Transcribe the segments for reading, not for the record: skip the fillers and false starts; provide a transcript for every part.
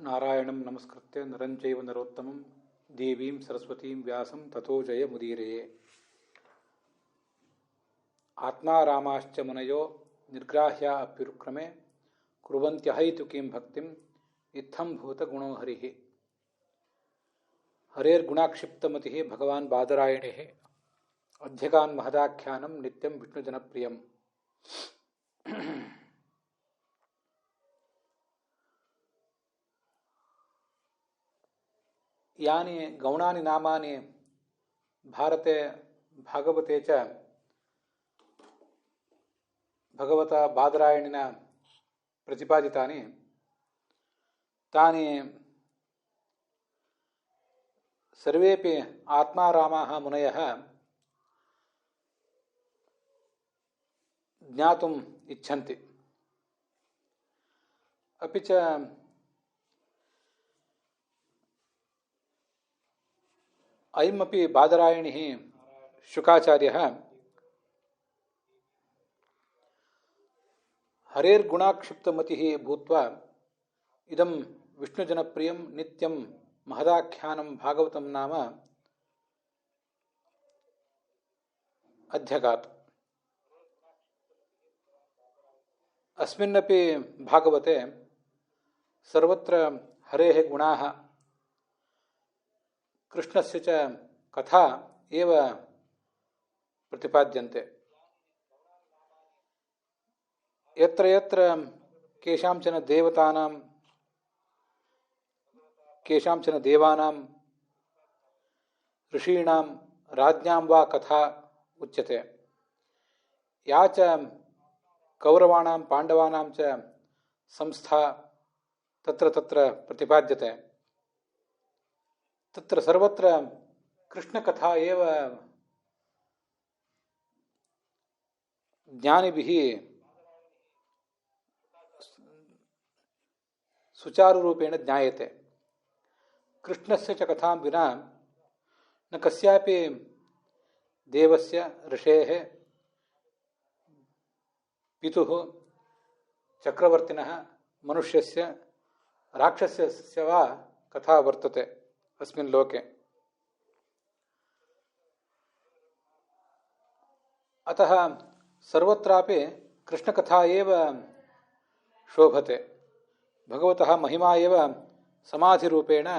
ನಾರಾಯಣಂ ನಮಸ್ಕೃತ್ಯ ನರಂಚೈವ ನರೋತ್ತಮಂ ದೇವೀಂ ಸರಸ್ವತೀಂ ವ್ಯಾಸಂ ತಥೋ ಜಯ ಮುದೀರಯೇ. ಆತ್ಮಾರಾಮಾಶ್ಚ ಮುನಯೋ ನಿರ್ಗ್ರಾಹ್ಯ ಅಪ್ಯುರುಕ್ರಮೆ ಕುರ್ವಂತ್ಯಹೈತುಕೀಂ ಭಕ್ತಿಂ ಇತ್ತಂ ಭೂತಗುಣೋ ಹರಿಃ. ಹರೇರ್ಗುಣಾಕ್ಷಿಪ್ತಮತಿಃ ಭಗವಾನ್ ಬಾದರಾಯಣೇಃ ಅಧ್ಯಗಾನ್ ಮಹದಾಖ್ಯಾನಂ ನಿತ್ಯಂ ವಿಷ್ಣುಜನಪ್ರಿಯಂ. ಯಾನಿ ಗೌಣಾನಿ ನಾಮಾನಿ ಭಾರತೆ ಭಾಗವತೆ ಚ ಭಗವತ ಬಾದರಾಯಣಿನ ಪ್ರತಿಪಾದಿತಾನಿ ತಾನಿ ಸರ್ವೇಪಿ ಆತ್ಮಾರಾಮಾಃ ಮುನಯಃ ಜ್ಞಾತುಂ ಇಚ್ಛಂತಿ. ಅಪಿ ಚ ಅಯಮಪಿ ಬಾದರಾಯಣಿಃ ಶುಕಾಚಾರ್ಯಃ ಹರೇರ್ಗುಣಾಕ್ಷಿಪ್ತಮತಿಃ ಭೂತ್ವಾ ಇದಂ ವಿಷ್ಣುಜನಪ್ರಿಯಂ ನಿತ್ಯಂ ಮಹದಾಖ್ಯಾನಂ ಭಾಗವತಂ ನಾಮ ಅಧ್ಯಗಾತ್. ಅಸ್ಮಿನ್ನಪಿ ಭಾಗವತೆ ಸರ್ವತ್ರ ಹರೇಃ ಗುಣಾಃ ಕೃಷ್ಣಸ್ಯ ಚ ಕಥಾ ಏವ ಪ್ರತಿಪಾದ್ಯಂತೆ. ಯತ್ರ ಯತ್ರ ಕೇಷಾಂಚನ ದೇವತಾನಾಂ ಕೇಷಾಂಚನ ದೇವಾನಾಂ ಋಷೀಣಾಂ ರಾಜ್ಞಾಂ ವಾ ಕಥಾ ಉಚ್ಯತೆ, ಯಾ ಚ ಕೌರವಾಣಾಂ ಪಾಂಡವಾನಾಂ ಚ ಸಂಸ್ಥಾ ತತ್ರ ತತ್ರ ಪ್ರತಿಪಾದ್ಯತೆ. ತತ್ರ ಸರ್ವತ್ರ ಕೃಷ್ಣಕಥಾ ಏವ ಜ್ಞಾನಿಭಿಃ ಸುಚಾರುರೂಪೇಣ ಜ್ಞಾಯತೆ. ಕೃಷ್ಣಸ್ಯ ಚ ಕಥಾಂ ವಿನಾ ನ ಕಸ್ಯಾಪಿ ದೇವಸ್ಯ ಋಷೇಃ ಪಿತುಃ ಚಕ್ರವರ್ತಿನಃ ಮನುಷ್ಯಸ್ಯ ರಾಕ್ಷಸಸ್ಯ ವಾ ಕಥಾ ವರ್ತತೆ ಅಸ್ಮಿನ್ ಲೋಕೆ. ಅತಃ ಸರ್ವತ್ರಾಪಿ ಕೃಷ್ಣಕಥಾ ಏವ ಶೋಭತೆ. ಭಗವತಃ ಮಹಿಮಾ ಏವ ಸಮಾಧಿರೂಪೇಣ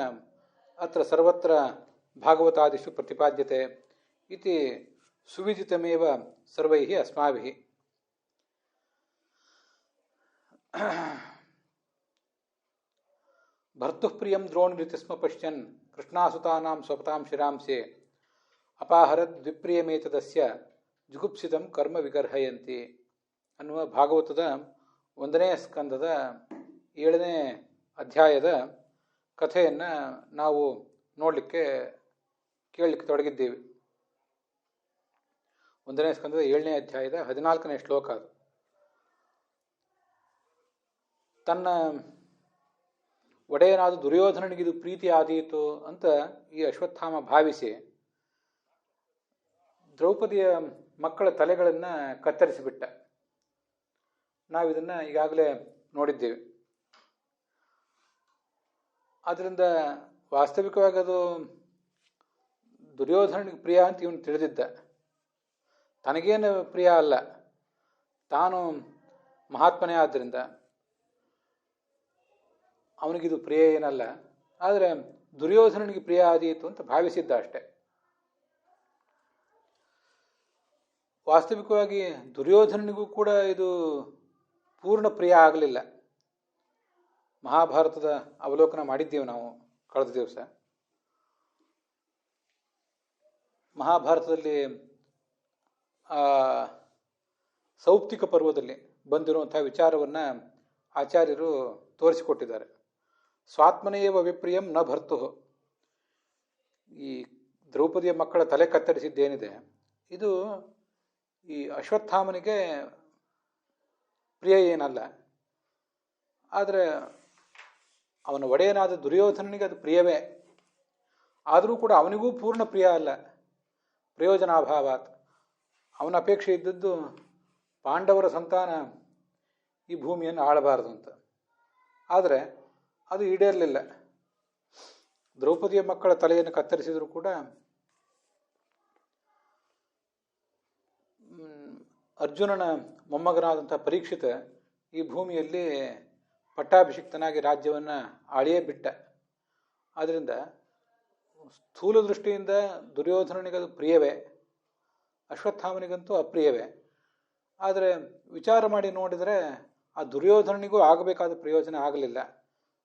ಅತ್ರ ಸರ್ವತ್ರ ಭಾಗವತಾದಿಷು ಪ್ರತಿಪಾದ್ಯತೆ ಇತಿ ಸುವಿದಿತಮೇವ ಸರ್ವೈಃ ಅಸ್ಮಾಭಿಃ. ಭರ್ತುಃ ಪ್ರಿಯಂ ದ್ರೋಣಿರಿತಿ ಸ್ಮ ಪಶ್ಯನ್ ಕೃಷ್ಣಾಸುತಾನಾಂ ಸ್ವಪತಾಂ ಶಿರಾಂಸೆ ಅಪಾಹರದ್ ದ್ವಿಪ್ರಿಯಮೇತದಸ್ಯ ಜುಗುಪ್ಸಿತಂ ಕರ್ಮ ವಿಗರ್ಹಯಂತಿ ಅನ್ನುವ ಭಾಗವತದ 1ನೇ ಸ್ಕಂದದ 7ನೇ ಅಧ್ಯಾಯದ ಕಥೆಯನ್ನು ನಾವು ಕೇಳಲಿಕ್ಕೆ ತೊಡಗಿದ್ದೀವಿ. 1ನೇ ಸ್ಕಂದದ 7ನೇ ಅಧ್ಯಾಯದ 14ನೇ ಶ್ಲೋಕ ಅದು. ತನ್ನ ಒಡೆಯನಾದ ದುರ್ಯೋಧನನಿಗಿದು ಪ್ರೀತಿ ಆದೀತು ಅಂತ ಈ ಅಶ್ವತ್ಥಾಮ ಭಾವಿಸಿ ದ್ರೌಪದಿಯ ಮಕ್ಕಳ ತಲೆಗಳನ್ನು ಕತ್ತರಿಸಿಬಿಟ್ಟ. ನಾವಿದನ್ನು ಈಗಾಗಲೇ ನೋಡಿದ್ದೇವೆ. ಆದ್ದರಿಂದ ವಾಸ್ತವಿಕವಾಗಿ ಅದು ದುರ್ಯೋಧನನಿಗೆ ಪ್ರಿಯ ಅಂತ ಇವನು ತಿಳಿದಿದ್ದ. ತನಗೇನು ಪ್ರಿಯ ಅಲ್ಲ, ತಾನು ಮಹಾತ್ಮನೇ ಆದ್ದರಿಂದ ಅವನಿಗಿದು ಪ್ರಿಯ ಏನಲ್ಲ. ಆದರೆ ದುರ್ಯೋಧನನಿಗೆ ಪ್ರಿಯ ಆದೀತು ಅಂತ ಭಾವಿಸಿದ್ದ ಅಷ್ಟೆ. ವಾಸ್ತವಿಕವಾಗಿ ದುರ್ಯೋಧನನಿಗೂ ಕೂಡ ಇದು ಪೂರ್ಣ ಪ್ರಿಯ ಆಗಲಿಲ್ಲ. ಮಹಾಭಾರತದ ಅವಲೋಕನ ಮಾಡಿದ್ದೇವೆ ನಾವು ಕಳೆದ ದಿವಸ. ಮಹಾಭಾರತದಲ್ಲಿ ಸೌಪ್ತಿಕ ಪರ್ವದಲ್ಲಿ ಬಂದಿರುವಂಥ ವಿಚಾರವನ್ನು ಆಚಾರ್ಯರು ತೋರಿಸಿಕೊಟ್ಟಿದ್ದಾರೆ. ಸ್ವಾತ್ಮನೇವ ವಿಪ್ರಿಯಂ ನ ಭರ್ತುಃ. ಈ ದ್ರೌಪದಿಯ ಮಕ್ಕಳ ತಲೆ ಕತ್ತರಿಸಿದ್ದೇನಿದೆ ಇದು ಈ ಅಶ್ವತ್ಥಾಮನಿಗೆ ಪ್ರಿಯ ಏನಲ್ಲ. ಆದರೆ ಅವನ ಒಡೆಯನಾದ ದುರ್ಯೋಧನನಿಗೆ ಅದು ಪ್ರಿಯವೇ. ಆದರೂ ಕೂಡ ಅವನಿಗೂ ಪೂರ್ಣ ಪ್ರಿಯ ಅಲ್ಲ. ಪ್ರಯೋಜನಾಭಾವಾತ್ ಅವನ ಅಪೇಕ್ಷೆ ಇದ್ದದ್ದು ಪಾಂಡವರ ಸಂತಾನ ಈ ಭೂಮಿಯನ್ನು ಆಳಬಾರದು ಅಂತ. ಆದರೆ ಅದು ಈಡೇರಲಿಲ್ಲ. ದ್ರೌಪದಿಯ ಮಕ್ಕಳ ತಲೆಯನ್ನು ಕತ್ತರಿಸಿದರೂ ಕೂಡ ಅರ್ಜುನನ ಮೊಮ್ಮಗನಾದಂಥ ಪರೀಕ್ಷಿತ ಈ ಭೂಮಿಯಲ್ಲಿ ಪಟ್ಟಾಭಿಷಿಕ್ತನಾಗಿ ರಾಜ್ಯವನ್ನು ಆಳಿಯೇ ಬಿಟ್ಟ. ಆದ್ದರಿಂದ ಸ್ಥೂಲ ದೃಷ್ಟಿಯಿಂದ ದುರ್ಯೋಧನನಿಗದು ಪ್ರಿಯವೇ, ಅಶ್ವತ್ಥಾಮನಿಗಂತೂ ಅಪ್ರಿಯವೇ. ಆದರೆ ವಿಚಾರ ಮಾಡಿ ನೋಡಿದರೆ ಆ ದುರ್ಯೋಧನನಿಗೂ ಆಗಬೇಕಾದ ಪ್ರಯೋಜನ ಆಗಲಿಲ್ಲ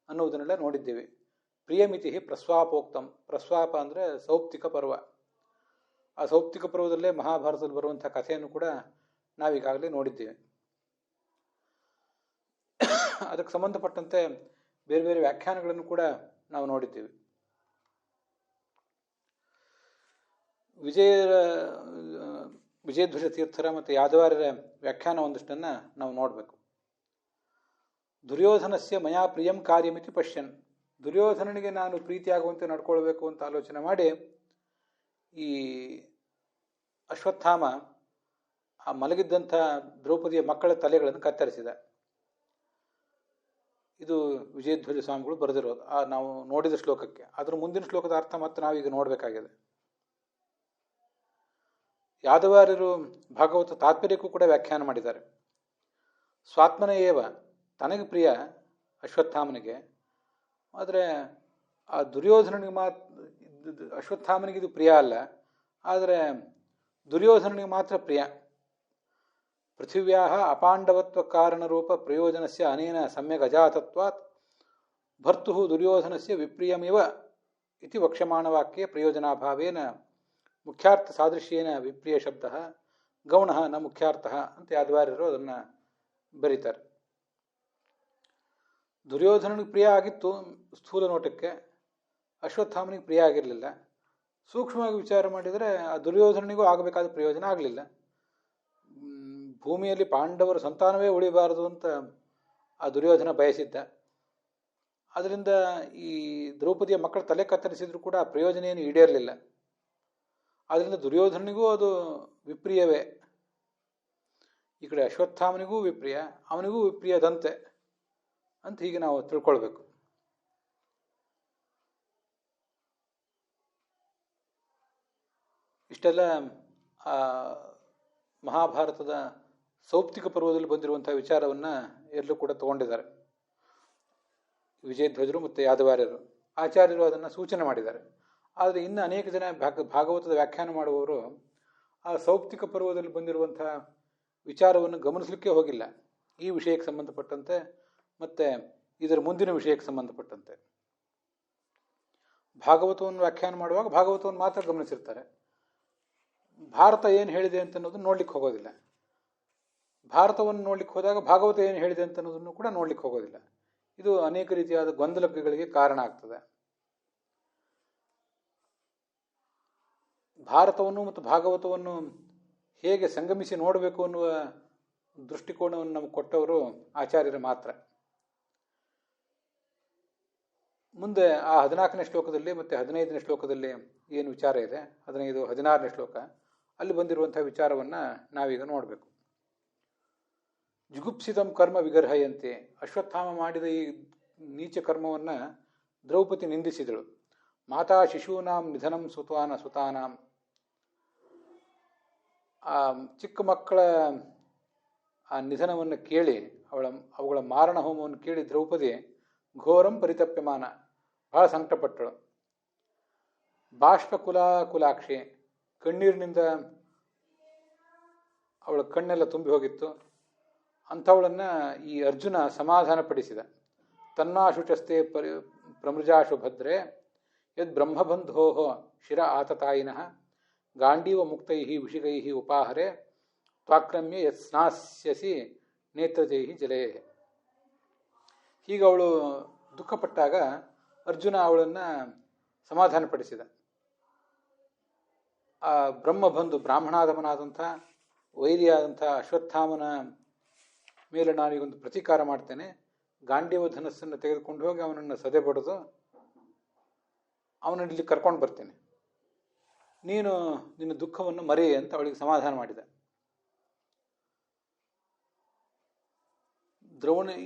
ಅನ್ನುವುದನ್ನೆಲ್ಲ ನೋಡಿದ್ದೀವಿ. ಪ್ರಿಯಮಿತಿ ಪ್ರಸ್ವಾಪೋಕ್ತಂ. ಪ್ರಸ್ವಾಪ ಅಂದರೆ ಸೌಪ್ತಿಕ ಪರ್ವ. ಆ ಸೌಪ್ತಿಕ ಪರ್ವದಲ್ಲೇ ಮಹಾಭಾರತದಲ್ಲಿ ಬರುವಂಥ ಕಥೆಯನ್ನು ಕೂಡ ನಾವೀಗಾಗಲೇ ನೋಡಿದ್ದೇವೆ. ಅದಕ್ಕೆ ಸಂಬಂಧಪಟ್ಟಂತೆ ಬೇರೆ ಬೇರೆ ವ್ಯಾಖ್ಯಾನಗಳನ್ನು ಕೂಡ ನಾವು ನೋಡಿದ್ದೇವೆ. ವಿಜಯಧ್ವಜ ತೀರ್ಥರ ಮತ್ತು ಯಾದವಾರ್ಯರ ವ್ಯಾಖ್ಯಾನ ಒಂದಷ್ಟನ್ನು ನಾವು ನೋಡಬೇಕು. ದುರ್ಯೋಧನಸ್ಯ ಮಯಾ ಪ್ರಿಯಂ ಕಾರ್ಯಮಿತಿ ಪಶ್ಯನ್. ದುರ್ಯೋಧನನಿಗೆ ನಾನು ಪ್ರೀತಿಯಾಗುವಂತೆ ನಡ್ಕೊಳ್ಬೇಕು ಅಂತ ಆಲೋಚನೆ ಮಾಡಿ ಈ ಅಶ್ವತ್ಥಾಮ ಆ ಮಲಗಿದ್ದಂಥ ದ್ರೌಪದಿಯ ಮಕ್ಕಳ ತಲೆಗಳನ್ನು ಕತ್ತರಿಸಿದ. ಇದು ವಿಜಯಧ್ವಜ ಸ್ವಾಮಿಗಳು ಬರೆದಿರೋದು ನಾವು ನೋಡಿದ ಶ್ಲೋಕಕ್ಕೆ. ಅದರ ಮುಂದಿನ ಶ್ಲೋಕದ ಅರ್ಥ ಮತ್ತೆ ನಾವೀಗ ನೋಡಬೇಕಾಗಿದೆ. ಯಾದವಾರ್ಯರು ಭಾಗವತ ತಾತ್ಪರ್ಯಕ್ಕೂ ಕೂಡ ವ್ಯಾಖ್ಯಾನ ಮಾಡಿದ್ದಾರೆ. ಸ್ವಾತ್ಮನ ಏವ, ತನಗೆ ಪ್ರಿಯ ಅಶ್ವತ್ಥಾಮನಿಗೆ, ಆದರೆ ಆ ದುರ್ಯೋಧನನಿಗೆ ಅಶ್ವತ್ಥಾಮನಿಗೆ ಇದು ಪ್ರಿಯ ಅಲ್ಲ, ಆದರೆ ದುರ್ಯೋಧನನಿಗೆ ಮಾತ್ರ ಪ್ರಿಯ. ಪೃಥಿವ್ಯಾ ಅಪಾಂಡವತ್ವ ಕಾರಣರೂಪ ಪ್ರಯೋಜನಸ್ಯ ಅನೇನ ಸಮ್ಯಕ್ ಅಜಾತತ್ವಾತ್ ಭರ್ತು ದುರ್ಯೋಧನಸ್ಯ ವಿಪ್ರಿಯಮಿವ ಇತಿ ವಕ್ಷ್ಯಮಾಣವಾಕ್ಯೆ ಪ್ರಯೋಜನಾಭಾವೇನ ಮುಖ್ಯಾರ್ಥ ಸಾದೃಶ್ಯೇನ ವಿಪ್ರಿಯ ಶಬ್ದ ಗೌಣ ನ ಮುಖ್ಯಾರ್ಥ ಅಂತ ಯಾದವಾರ್ಯರು ಅದನ್ನು ಬರೀತಾರೆ. ದುರ್ಯೋಧನನಿಗೆ ಪ್ರಿಯ ಆಗಿತ್ತು ಸ್ಥೂಲ ನೋಟಕ್ಕೆ, ಅಶ್ವತ್ಥಾಮನಿಗೆ ಪ್ರಿಯ ಆಗಿರಲಿಲ್ಲ. ಸೂಕ್ಷ್ಮವಾಗಿ ವಿಚಾರ ಮಾಡಿದರೆ ಆ ದುರ್ಯೋಧನನಿಗೂ ಆಗಬೇಕಾದ ಪ್ರಯೋಜನ ಆಗಲಿಲ್ಲ. ಭೂಮಿಯಲ್ಲಿ ಪಾಂಡವರ ಸಂತಾನವೇ ಉಳಿಬಾರದು ಅಂತ ಆ ದುರ್ಯೋಧನ ಬಯಸಿದ್ದ. ಅದರಿಂದ ಈ ದ್ರೌಪದಿಯ ಮಕ್ಕಳ ತಲೆ ಕತ್ತರಿಸಿದ್ರು ಕೂಡ ಆ ಪ್ರಯೋಜನ ಏನು ಈಡೇರಲಿಲ್ಲ. ಆದ್ದರಿಂದ ದುರ್ಯೋಧನನಿಗೂ ಅದು ವಿಪ್ರಿಯವೇ. ಈ ಕಡೆ ಅಶ್ವತ್ಥಾಮನಿಗೂ ವಿಪ್ರಿಯ, ಅವನಿಗೂ ವಿಪ್ರಿಯದಂತೆ ಅಂತ ಹೀಗೆ ನಾವು ತಿಳ್ಕೊಳ್ಬೇಕು. ಇಷ್ಟೆಲ್ಲ ಆ ಮಹಾಭಾರತದ ಸೌಪ್ತಿಕ ಪರ್ವದಲ್ಲಿ ಬಂದಿರುವಂಥ ವಿಚಾರವನ್ನು ಎಲ್ಲರೂ ಕೂಡ ತಗೊಂಡಿದ್ದಾರೆ. ವಿಜಯಧ್ವಜರು ಮತ್ತು ಯಾದವಾರ್ಯರು, ಆಚಾರ್ಯರು ಅದನ್ನು ಸೂಚನೆ ಮಾಡಿದ್ದಾರೆ. ಆದರೆ ಇನ್ನು ಅನೇಕ ಜನ ಭಾಗವತದ ವ್ಯಾಖ್ಯಾನ ಮಾಡುವವರು ಆ ಸೌಪ್ತಿಕ ಪರ್ವದಲ್ಲಿ ಬಂದಿರುವಂಥ ವಿಚಾರವನ್ನು ಗಮನಿಸಲಿಕ್ಕೆ ಹೋಗಿಲ್ಲ, ಈ ವಿಷಯಕ್ಕೆ ಸಂಬಂಧಪಟ್ಟಂತೆ ಮತ್ತು ಇದರ ಮುಂದಿನ ವಿಷಯಕ್ಕೆ ಸಂಬಂಧಪಟ್ಟಂತೆ. ಭಾಗವತವನ್ನು ವ್ಯಾಖ್ಯಾನ ಮಾಡುವಾಗ ಭಾಗವತವನ್ನು ಮಾತ್ರ ಗಮನಿಸಿರ್ತಾರೆ, ಭಾರತ ಏನು ಹೇಳಿದೆ ಅಂತ ಅನ್ನೋದನ್ನು ನೋಡ್ಲಿಕ್ಕೆ ಹೋಗೋದಿಲ್ಲ. ಭಾರತವನ್ನು ನೋಡ್ಲಿಕ್ಕೆ ಹೋದಾಗ ಭಾಗವತ ಏನು ಹೇಳಿದೆ ಅಂತ ಅನ್ನೋದನ್ನು ಕೂಡ ನೋಡ್ಲಿಕ್ಕೆ ಹೋಗೋದಿಲ್ಲ. ಇದು ಅನೇಕ ರೀತಿಯಾದ ಗೊಂದಲಗಳಿಗೆ ಕಾರಣ ಆಗ್ತದೆ. ಭಾರತವನ್ನು ಮತ್ತು ಭಾಗವತವನ್ನು ಹೇಗೆ ಸಂಗಮಿಸಿ ನೋಡಬೇಕು ಅನ್ನುವ ದೃಷ್ಟಿಕೋನವನ್ನು ನಮಗೆ ಕೊಟ್ಟವರು ಆಚಾರ್ಯರು ಮಾತ್ರ. ಮುಂದೆ ಆ 14ನೇ ಶ್ಲೋಕದಲ್ಲಿ ಮತ್ತು 15ನೇ ಶ್ಲೋಕದಲ್ಲಿ ಏನು ವಿಚಾರ ಇದೆ, 15, 16ನೇ ಶ್ಲೋಕ, ಅಲ್ಲಿ ಬಂದಿರುವಂಥ ವಿಚಾರವನ್ನು ನಾವೀಗ ನೋಡಬೇಕು. ಜುಗುಪ್ಸಿತಂ ಕರ್ಮ ವಿಗರ್ಹಯಂತೆ. ಅಶ್ವತ್ಥಾಮ ಮಾಡಿದ ಈ ನೀಚ ಕರ್ಮವನ್ನು ದ್ರೌಪದಿ ನಿಂದಿಸಿದಳು. ಮಾತಾ ಶಿಶೂನಾಂ ನಿಧನಂ ಸುತಾನಾಂ. ಆ ಚಿಕ್ಕ ಮಕ್ಕಳ ಆ ನಿಧನವನ್ನು ಕೇಳಿ, ಅವುಗಳ ಮಾರಣ ಹೋಮವನ್ನು ಕೇಳಿ ದ್ರೌಪದಿ ಘೋರಂ ಪರಿತಪ್ಯಮಾನ, ಬಹಳ ಸಂಕಟಪಟ್ಟಳು. ಬಾಷ್ಪಕುಲಾಕ್ಷಿ, ಕಣ್ಣೀರಿನಿಂದ ಅವಳ ಕಣ್ಣೆಲ್ಲ ತುಂಬಿ ಹೋಗಿತ್ತು. ಅಂಥವಳನ್ನು ಈ ಅರ್ಜುನ ಸಮಾಧಾನಪಡಿಸಿದ. ತನ್ನಾಶುಚಸ್ತೆ ಪ್ರಮೃಜಾಶು ಭದ್ರೆ ಯದ್ ಬ್ರಹ್ಮಬಂಧೋ ಶಿರ ಆತತಾಯಿನಃ ಗಾಂಡೀವ ಮುಕ್ತೈ ವಿಷಿಗೈ ಉಪಾಹರೆ ತ್ವಾಕ್ರಮ್ಯ ಯತ್ ಸ್ನಾಸ್ಯಸಿ ನೇತ್ರಜೈ ಜಲೇ. ಹೀಗೆ ಅವಳು ದುಃಖಪಟ್ಟಾಗ ಅರ್ಜುನ ಅವಳನ್ನು ಸಮಾಧಾನಪಡಿಸಿದ. ಆ ಬ್ರಹ್ಮಬಂಧು, ಬ್ರಾಹ್ಮಣಾದಮನಾದಂಥ ವೈರಿಯಾದಂಥ ಅಶ್ವತ್ಥಾಮನ ಮೇಲೆ ನಾನೀಗೊಂದು ಪ್ರತೀಕಾರ ಮಾಡ್ತೇನೆ, ಗಾಂಡೀವ ಧನಸ್ಸನ್ನು ತೆಗೆದುಕೊಂಡು ಹೋಗಿ ಅವನನ್ನು ಸದೆ ಬಡಿದು ಅವನನ್ನು ಇಲ್ಲಿ ಕರ್ಕೊಂಡು ಬರ್ತೇನೆ, ನೀನು ನಿನ್ನ ದುಃಖವನ್ನು ಮರೆ ಅಂತ ಅವಳಿಗೆ ಸಮಾಧಾನ ಮಾಡಿದ.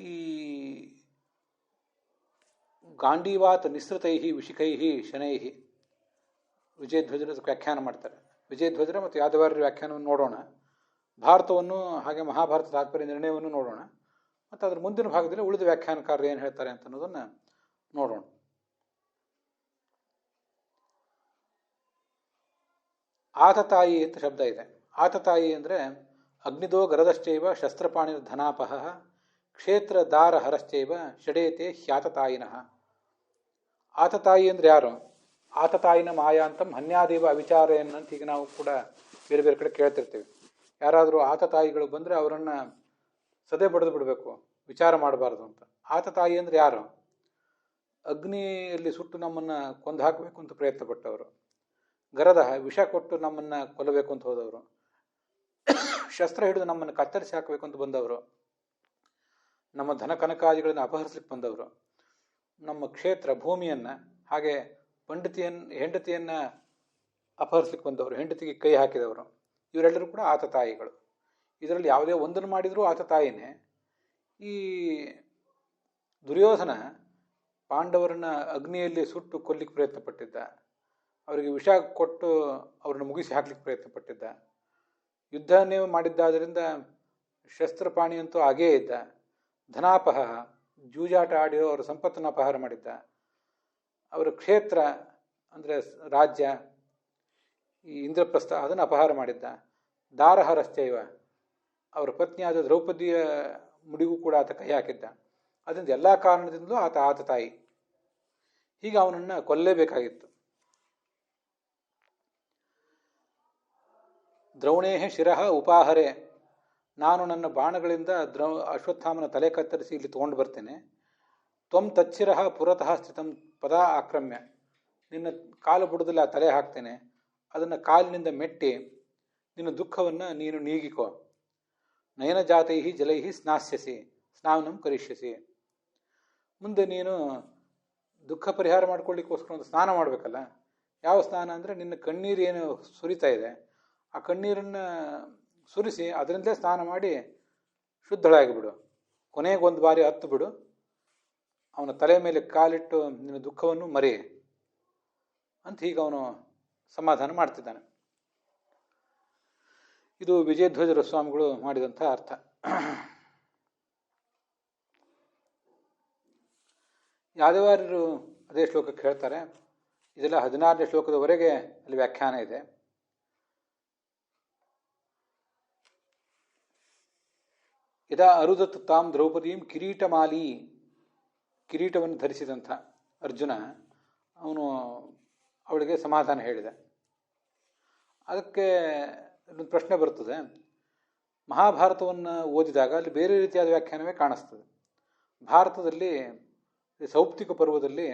ಈ ಗಾಂಡೀವಾತ್ ನಿಸೃತೈ ವಿಶಿಖೈ ಶನೈ ವಿಜಯಧ್ವಜರ ವ್ಯಾಖ್ಯಾನ ಮಾಡ್ತಾರೆ. ವಿಜಯಧ್ವಜರ ಮತ್ತು ಯಾದವಾರ್ಯರ ವ್ಯಾಖ್ಯಾನವನ್ನು ನೋಡೋಣ. ಭಾರತವನ್ನು ಹಾಗೆ ಮಹಾಭಾರತ ತಾತ್ಪರ್ಯ ನಿರ್ಣಯವನ್ನು ನೋಡೋಣ. ಮತ್ತು ಅದರ ಮುಂದಿನ ಭಾಗದಲ್ಲಿ ಉಳಿದ ವ್ಯಾಖ್ಯಾನಕಾರರು ಏನು ಹೇಳ್ತಾರೆ ಅಂತ ಅನ್ನೋದನ್ನು ನೋಡೋಣ. ಆತತಾಯಿ ಅಂತ ಶಬ್ದ ಇದೆ. ಆತತಾಯಿ ಅಂದರೆ ಅಗ್ನಿದೋ ಗರದಶ್ಚೈವ ಶಸ್ತ್ರಪಾಣಿರ್ ಧನಾಪಹ ಕ್ಷೇತ್ರ ದಾರ ಹರಶ್ಚೈವ ಷಡೇತೆ ಹ್ಯಾತತಾಯಿನಃ. ಆತತಾಯಿ ಅಂದರೆ ಯಾರು? ಆತತಾಯಿನ ಮಾಯಾಂತಂ ಹನ್ಯಾದೇವ ಅವಿಚಾರೇನ್ ಅಂತ ಈಗ ನಾವು ಕೂಡ ಬೇರೆ ಬೇರೆ ಕಡೆ ಕೇಳ್ತಿರ್ತೀವಿ. ಯಾರಾದರೂ ಆತತಾಯಿಗಳು ಬಂದರೆ ಅವರನ್ನು ಸದೆ ಬಡಿದು ಬಿಡಬೇಕು, ವಿಚಾರ ಮಾಡಬಾರ್ದು ಅಂತ. ಆತತಾಯಿ ಅಂದರೆ ಯಾರು? ಅಗ್ನಿಯಲ್ಲಿ ಸುಟ್ಟು ನಮ್ಮನ್ನು ಕೊಂದು ಹಾಕಬೇಕು ಅಂತ ಪ್ರಯತ್ನ ಪಟ್ಟವರು, ಗರದ ವಿಷ ಕೊಟ್ಟು ನಮ್ಮನ್ನು ಕೊಲ್ಲಬೇಕು ಅಂತ ಹೋದವರು, ಶಸ್ತ್ರ ಹಿಡಿದು ನಮ್ಮನ್ನು ಕತ್ತರಿಸಿ ಹಾಕಬೇಕು ಅಂತ ಬಂದವರು, ನಮ್ಮ ಧನ ಕನಕಾದಿಗಳನ್ನು ಅಪಹರಿಸ್ಲಿಕ್ಕೆ ಬಂದವರು, ನಮ್ಮ ಕ್ಷೇತ್ರ ಭೂಮಿಯನ್ನು ಹಾಗೆ ಹೆಂಡತಿಯನ್ನು ಅಪಹರಿಸ್ಲಿಕ್ಕೆ ಬಂದವರು, ಹೆಂಡತಿಗೆ ಕೈ ಹಾಕಿದವರು, ಇವರೆಲ್ಲರೂ ಕೂಡ ಆತತಾಯಿಗಳು. ಇದರಲ್ಲಿ ಯಾವುದೇ ಒಂದನ್ನು ಮಾಡಿದರೂ ಆತತಾಯಿನೇ. ಈ ದುರ್ಯೋಧನ ಪಾಂಡವರನ್ನ ಅಗ್ನಿಯಲ್ಲಿ ಸುಟ್ಟು ಕೊಲ್ಲಿಕ್ಕೆ ಪ್ರಯತ್ನ ಪಟ್ಟಿದ್ದ, ಅವರಿಗೆ ವಿಷ ಕೊಟ್ಟು ಅವ್ರನ್ನ ಮುಗಿಸಿ ಹಾಕ್ಲಿಕ್ಕೆ ಪ್ರಯತ್ನ ಪಟ್ಟಿದ್ದ, ಯುದ್ಧನೇ ಮಾಡಿದ್ದಾದ್ದರಿಂದ ಶಸ್ತ್ರಪಾಣಿ ಅಂತೂ ಆಗೇ ಇದ್ದ, ಧನಾಪಹ ಜೂಜಾಟ ಆಡಿರೋ ಅವರ ಸಂಪತ್ತನ್ನು ಅಪಹಾರ ಮಾಡಿದ್ದ, ಅವರ ಕ್ಷೇತ್ರ ಅಂದರೆ ರಾಜ್ಯ ಈ ಇಂದ್ರಪ್ರಸ್ಥ ಅದನ್ನು ಅಪಹಾರ ಮಾಡಿದ್ದ, ದಾರಹರಶ್ಚೈವ ಅವರ ಪತ್ನಿಯಾದ ದ್ರೌಪದಿಯ ಮುಡಿಗೂ ಕೂಡ ಆತ ಕೈ ಹಾಕಿದ್ದ. ಅದರಿಂದ ಎಲ್ಲ ಕಾರಣದಿಂದಲೂ ಆತ ಆತತಾಯಿ. ಹೀಗೆ ಅವನನ್ನು ಕೊಲ್ಲೇಬೇಕಾಗಿತ್ತು. ದ್ರೌಣೇಹ ಶಿರಃ ಉಪಾಹರೆ, ನಾನು ನನ್ನ ಬಾಣಗಳಿಂದ ಅಶ್ವತ್ಥಾಮನ ತಲೆ ಕತ್ತರಿಸಿ ಇಲ್ಲಿ ತೊಗೊಂಡು ಬರ್ತೇನೆ. ತ್ವಂ ತಚ್ಚಿರಃ ಪುರತಃ ಸ್ಥಿತಂ ಪದ ಆಕ್ರಮ್ಯ, ನಿನ್ನ ಕಾಲು ಬುಡದಲ್ಲಿ ಆ ತಲೆ ಹಾಕ್ತೇನೆ, ಅದನ್ನು ಕಾಲಿನಿಂದ ಮೆಟ್ಟಿ ನಿನ್ನ ದುಃಖವನ್ನು ನೀನು ನೀಗಿಕೋ. ನಯನ ಜಾತೈ ಜಲೈ ಸ್ನಾಸ್ಯಸಿ ಸ್ನಾನಂ ಕರಿಷ್ಯಸಿ. ಮುಂದೆ ನೀನು ದುಃಖ ಪರಿಹಾರ ಮಾಡ್ಕೊಳ್ಳಿಕ್ಕೋಸ್ಕರ ಒಂದು ಸ್ನಾನ ಮಾಡಬೇಕಲ್ಲ. ಯಾವ ಸ್ನಾನ ಅಂದರೆ ನಿನ್ನ ಕಣ್ಣೀರು ಏನು ಸುರಿತಾ ಇದೆ ಆ ಕಣ್ಣೀರನ್ನು ಸುರಿಸಿ ಅದರಿಂದಲೇ ಸ್ನಾನ ಮಾಡಿ ಶುದ್ಧಳಾಗಿಬಿಡು. ಕೊನೆಗೊಂದು ಬಾರಿ ಹತ್ತು ಬಿಡು, ಅವನ ತಲೆ ಮೇಲೆ ಕಾಲಿಟ್ಟು ನಿನ್ನ ದುಃಖವನ್ನು ಮರಿ ಅಂತ ಹೀಗೆ ಅವನು ಸಮಾಧಾನ ಮಾಡ್ತಿದ್ದಾನೆ. ಇದು ವಿಜಯಧ್ವಜರ ಸ್ವಾಮಿಗಳು ಮಾಡಿದಂಥ ಅರ್ಥ. ಯಾದವಾರ್ಯರು ಅದೇ ಶ್ಲೋಕಕ್ಕೆ ಹೇಳ್ತಾರೆ. ಇದೆಲ್ಲ 16ನೇ ಶ್ಲೋಕದವರೆಗೆ ಅಲ್ಲಿ ವ್ಯಾಖ್ಯಾನ ಇದೆ. ಯದಾ ಅರುದತ್ ತಾಂ ದ್ರೌಪದೀಂ ಕಿರೀಟಮಾಲಿ, ಕಿರೀಟವನ್ನು ಧರಿಸಿದಂಥ ಅರ್ಜುನ ಅವನು ಅವಳಿಗೆ ಸಮಾಧಾನ ಹೇಳಿದ. ಅದಕ್ಕೆ ಒಂದು ಪ್ರಶ್ನೆ ಬರ್ತದೆ. ಮಹಾಭಾರತವನ್ನು ಓದಿದಾಗ ಅಲ್ಲಿ ಬೇರೆ ರೀತಿಯಾದ ವ್ಯಾಖ್ಯಾನವೇ ಕಾಣಿಸ್ತದೆ. ಭಾರತದಲ್ಲಿ ಸೌಪ್ತಿಕ ಪರ್ವದಲ್ಲಿ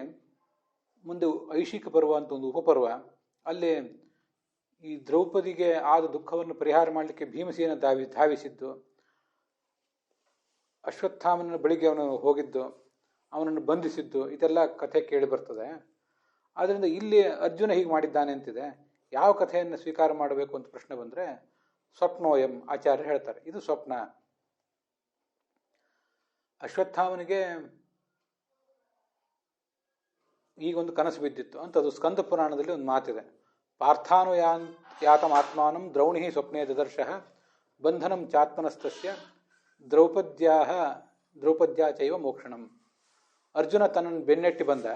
ಮುಂದೆ ಐಶಿಕ ಪರ್ವ ಅಂತ ಒಂದು ಉಪಪರ್ವ, ಅಲ್ಲಿ ಈ ದ್ರೌಪದಿಗೆ ಆದ ದುಃಖವನ್ನು ಪರಿಹಾರ ಮಾಡಲಿಕ್ಕೆ ಭೀಮಸೇನ ಧಾವಿಸಿದ್ದು, ಅಶ್ವತ್ಥಾಮನ ಬಳಿಗೆ ಅವನು ಹೋಗಿದ್ದು, ಅವನನ್ನು ಬಂಧಿಸಿದ್ದು, ಇದೆಲ್ಲ ಕಥೆ ಕೇಳಿ ಬರ್ತದೆ. ಆದ್ದರಿಂದ ಇಲ್ಲಿ ಅರ್ಜುನ ಹೀಗೆ ಮಾಡಿದ್ದಾನೆ ಅಂತಿದೆ. ಯಾವ ಕಥೆಯನ್ನು ಸ್ವೀಕಾರ ಮಾಡಬೇಕು ಅಂತ ಪ್ರಶ್ನೆ ಬಂದರೆ ಸ್ವಪ್ನೋಯಂ ಆಚಾರ್ಯರು ಹೇಳ್ತಾರೆ, ಇದು ಸ್ವಪ್ನ. ಅಶ್ವತ್ಥಾಮನಿಗೆ ಈಗೊಂದು ಕನಸು ಬಿದ್ದಿತ್ತು ಅಂತ ಅದು ಸ್ಕಂದ ಪುರಾಣದಲ್ಲಿ ಒಂದು ಮಾತಿದೆ. ಪಾರ್ಥಾನು ಯಾತಂ ಆತ್ಮಾನಂ ದ್ರೌಣಿ ಸ್ವಪ್ನೇ ದದರ್ಶಃ ಬಂಧನಂ ಚಾತ್ಮನಸ್ತಸ್ಯ ದ್ರೌಪದ್ಯಾ ಚೈವ ಮೋಕ್ಷಣಂ. ಅರ್ಜುನ ತನ್ನನ್ನು ಬೆನ್ನೆಟ್ಟಿ ಬಂದ,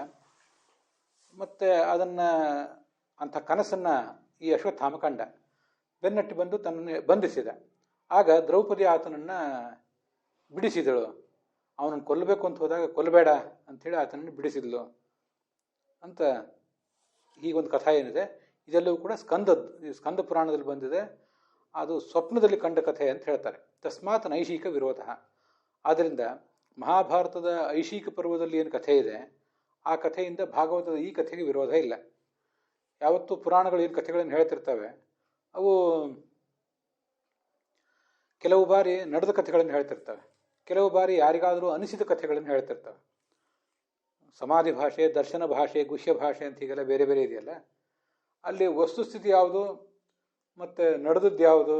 ಮತ್ತು ಅದನ್ನು ಅಂಥ ಕನಸನ್ನು ಈ ಅಶ್ವತ್ಥಾಮ ಕಂಡ. ಬೆನ್ನಟ್ಟಿ ಬಂದು ತನ್ನನ್ನು ಬಂಧಿಸಿದ. ಆಗ ದ್ರೌಪದಿ ಆತನನ್ನು ಬಿಡಿಸಿದಳು. ಅವನನ್ನು ಕೊಲ್ಲಬೇಕು ಅಂತ ಹೋದಾಗ ಕೊಲ್ಲಬೇಡ ಅಂಥೇಳಿ ಆತನನ್ನು ಬಿಡಿಸಿದ್ಲು ಅಂತ ಹೀಗೊಂದು ಕಥೆ ಏನಿದೆ. ಇದೆಲ್ಲವೂ ಕೂಡ ಸ್ಕಂದ ಪುರಾಣದಲ್ಲಿ ಬಂದಿದೆ. ಅದು ಸ್ವಪ್ನದಲ್ಲಿ ಕಂಡ ಕಥೆ ಅಂತ ಹೇಳ್ತಾರೆ. ತಸ್ಮಾತ್ ನೈಷಿಕ ವಿರೋಧ. ಆದ್ದರಿಂದ ಮಹಾಭಾರತದ ಐಶಿಕ ಪರ್ವದಲ್ಲಿ ಏನು ಕಥೆ ಇದೆ ಆ ಕಥೆಯಿಂದ ಭಾಗವತದ ಈ ಕಥೆಗೆ ವಿರೋಧ ಇಲ್ಲ. ಯಾವತ್ತೂ ಪುರಾಣಗಳು ಏನು ಕಥೆಗಳನ್ನು ಹೇಳ್ತಿರ್ತವೆ ಅವು ಕೆಲವು ಬಾರಿ ನಡೆದ ಕಥೆಗಳನ್ನು ಹೇಳ್ತಿರ್ತವೆ, ಕೆಲವು ಬಾರಿ ಯಾರಿಗಾದರೂ ಅನಿಸಿದ ಕಥೆಗಳನ್ನು ಹೇಳ್ತಿರ್ತವೆ. ಸಮಾಧಿ ಭಾಷೆ, ದರ್ಶನ ಭಾಷೆ, ಗುಹ್ಯ ಭಾಷೆ ಅಂತ ಹೀಗೆಲ್ಲ ಬೇರೆ ಬೇರೆ ಇದೆಯಲ್ಲ. ಅಲ್ಲಿ ವಸ್ತುಸ್ಥಿತಿ ಯಾವುದು ಮತ್ತು ನಡೆದದ್ದು ಯಾವುದು?